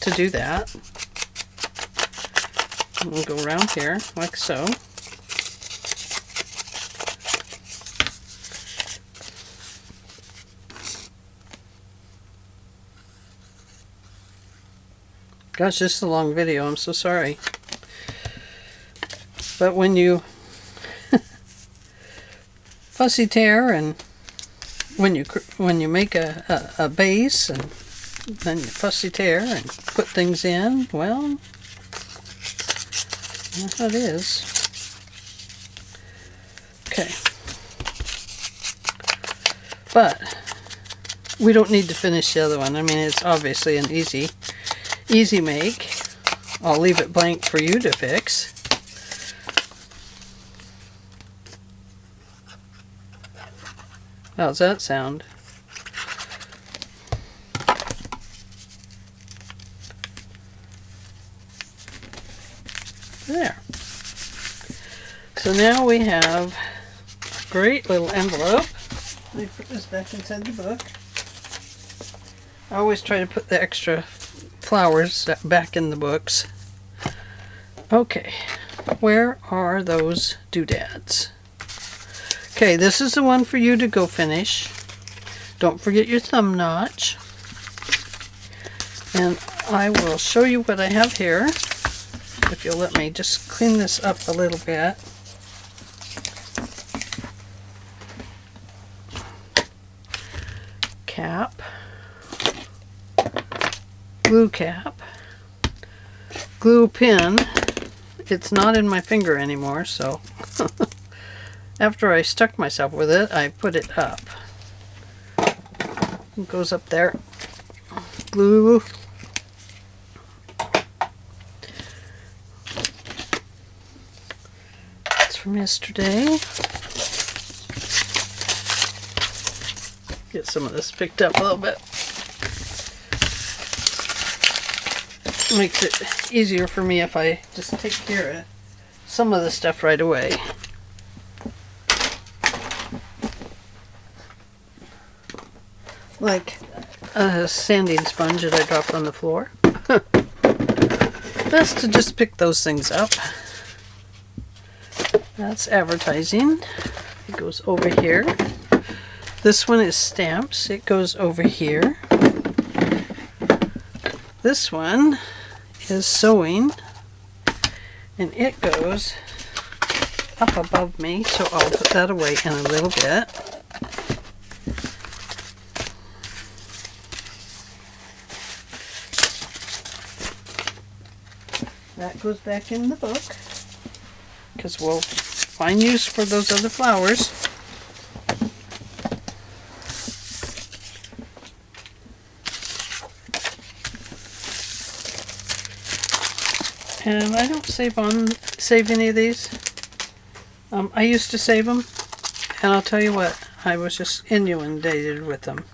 to do that. And we'll go around here like so. Gosh, this is a long video. I'm so sorry. But when you fussy tear, and when you make a base and then you fussy tear and put things in, well, that's how it is. Okay, but we don't need to finish the other one. I mean, it's obviously an easy make. I'll leave it blank for you to fix. How's that sound? There. So now we have a great little envelope. Let me put this back inside the book. I always try to put the extra flowers back in the books. Okay, where are those doodads? Okay, this is the one for you to go finish. Don't forget your thumb notch. And I will show you what I have here. If you'll let me just clean this up a little bit. Cap. Glue cap. Glue pin. It's not in my finger anymore, so... After I stuck myself with it, I put it up. It goes up there. Glue. It's from yesterday. Get some of this picked up a little bit. Makes it easier for me if I just take care of some of the stuff right away. Like a sanding sponge that I dropped on the floor. Best to just pick those things up. That's advertising. It goes over here. This one is stamps. It goes over here. This one is sewing. And it goes up above me, so I'll put that away in a little bit. That goes back in the book, because we'll find use for those other flowers. And I don't save any of these. I used to save them, and I'll tell you what, I was just inundated with them.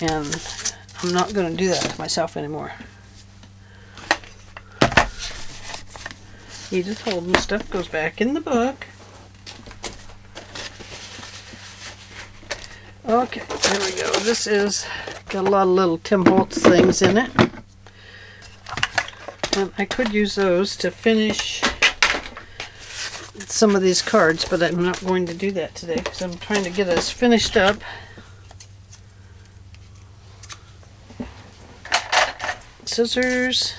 And I'm not going to do that to myself anymore. Edith Holden stuff goes back in the book. Okay, there we go. This is got a lot of little Tim Holtz things in it. And I could use those to finish some of these cards, but I'm not going to do that today because I'm trying to get us finished up. Scissors,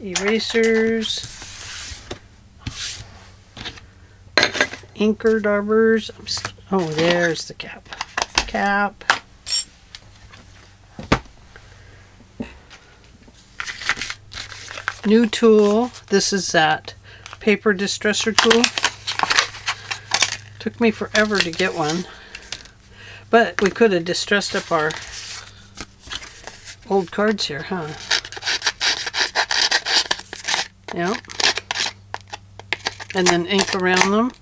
erasers, inker daubers. Oh, there's the cap. New tool. This is that paper distresser tool. Took me forever to get one, but we could have distressed up our old cards here, huh? Yeah. And then ink around them.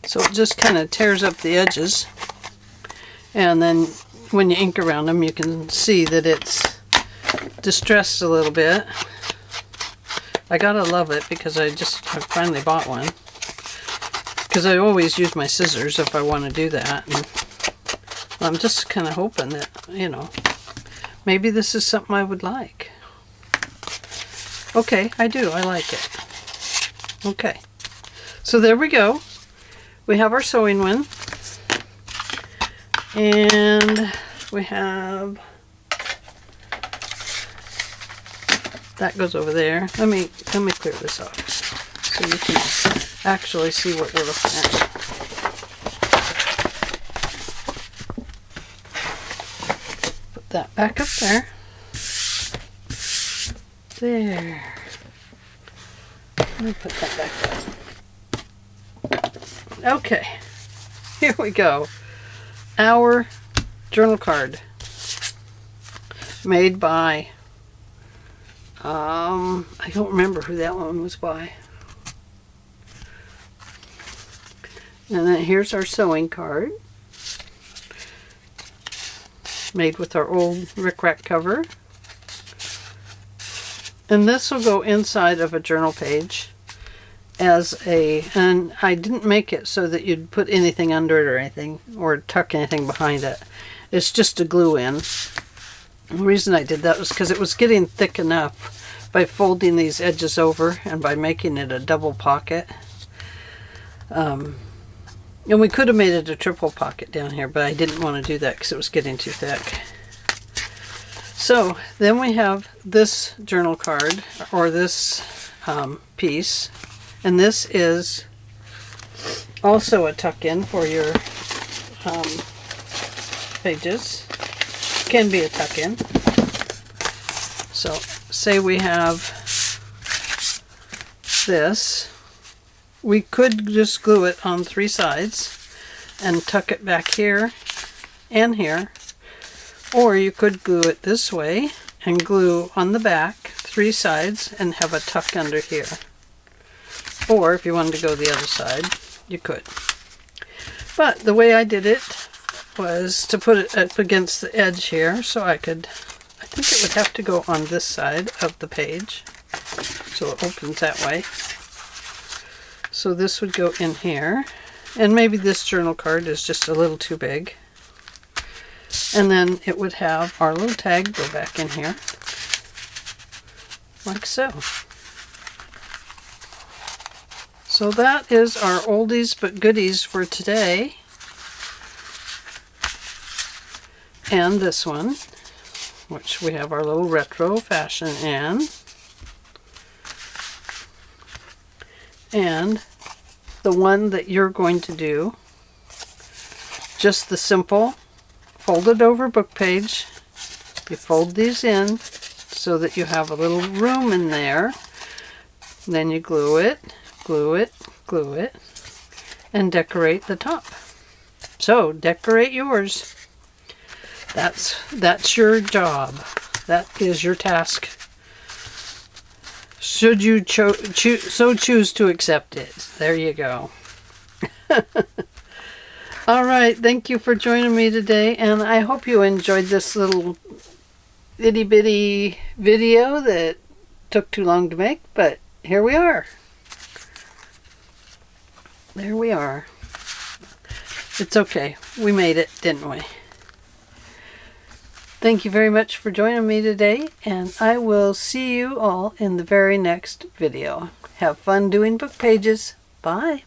So it just kind of tears up the edges, and then when you ink around them you can see that it's distressed a little bit. I gotta love it because I finally bought one, because I always use my scissors if I want to do that, and I'm just kind of hoping that, you know, maybe this is something I would like. Okay, I do. I like it. Okay, so there we go. We have our sewing one, and we have that goes over there. Let me clear this off so you can actually see what we're looking at. Put that back up there. There. Let me put that back up. Okay, here we go. Our journal card, made by, I don't remember who that one was by. And then here's our sewing card, made with our old rickrack cover. And this will go inside of a journal page and I didn't make it so that you'd put anything under it or anything, or tuck anything behind it. It's just a glue in. The reason I did that was because it was getting thick enough by folding these edges over and by making it a double pocket. And we could have made it a triple pocket down here, but I didn't want to do that because it was getting too thick. So then we have this journal card, or this piece. And this is also a tuck-in for your pages. Can be a tuck-in. So say we have this. We could just glue it on 3 sides and tuck it back here and here. Or you could glue it this way and glue on the back 3 sides and have a tuck under here. Or if you wanted to go the other side, you could. But the way I did it was to put it up against the edge here, so I think it would have to go on this side of the page, so it opens that way. So this would go in here, and maybe this journal card is just a little too big. And then it would have our little tag go back in here, like so. So that is our oldies but goodies for today. And this one, which we have our little retro fashion in. And the one that you're going to do, just the simple folded over book page. You fold these in so that you have a little room in there. Then you glue it, and decorate the top. So decorate yours. That's your job. That is your task. Should you so choose to accept it. There you go. All right, thank you for joining me today, and I hope you enjoyed this little itty bitty video that took too long to make, but here we are. There we are. It's okay. We made it, didn't we? Thank you very much for joining me today, and I will see you all in the very next video. Have fun doing book pages. Bye.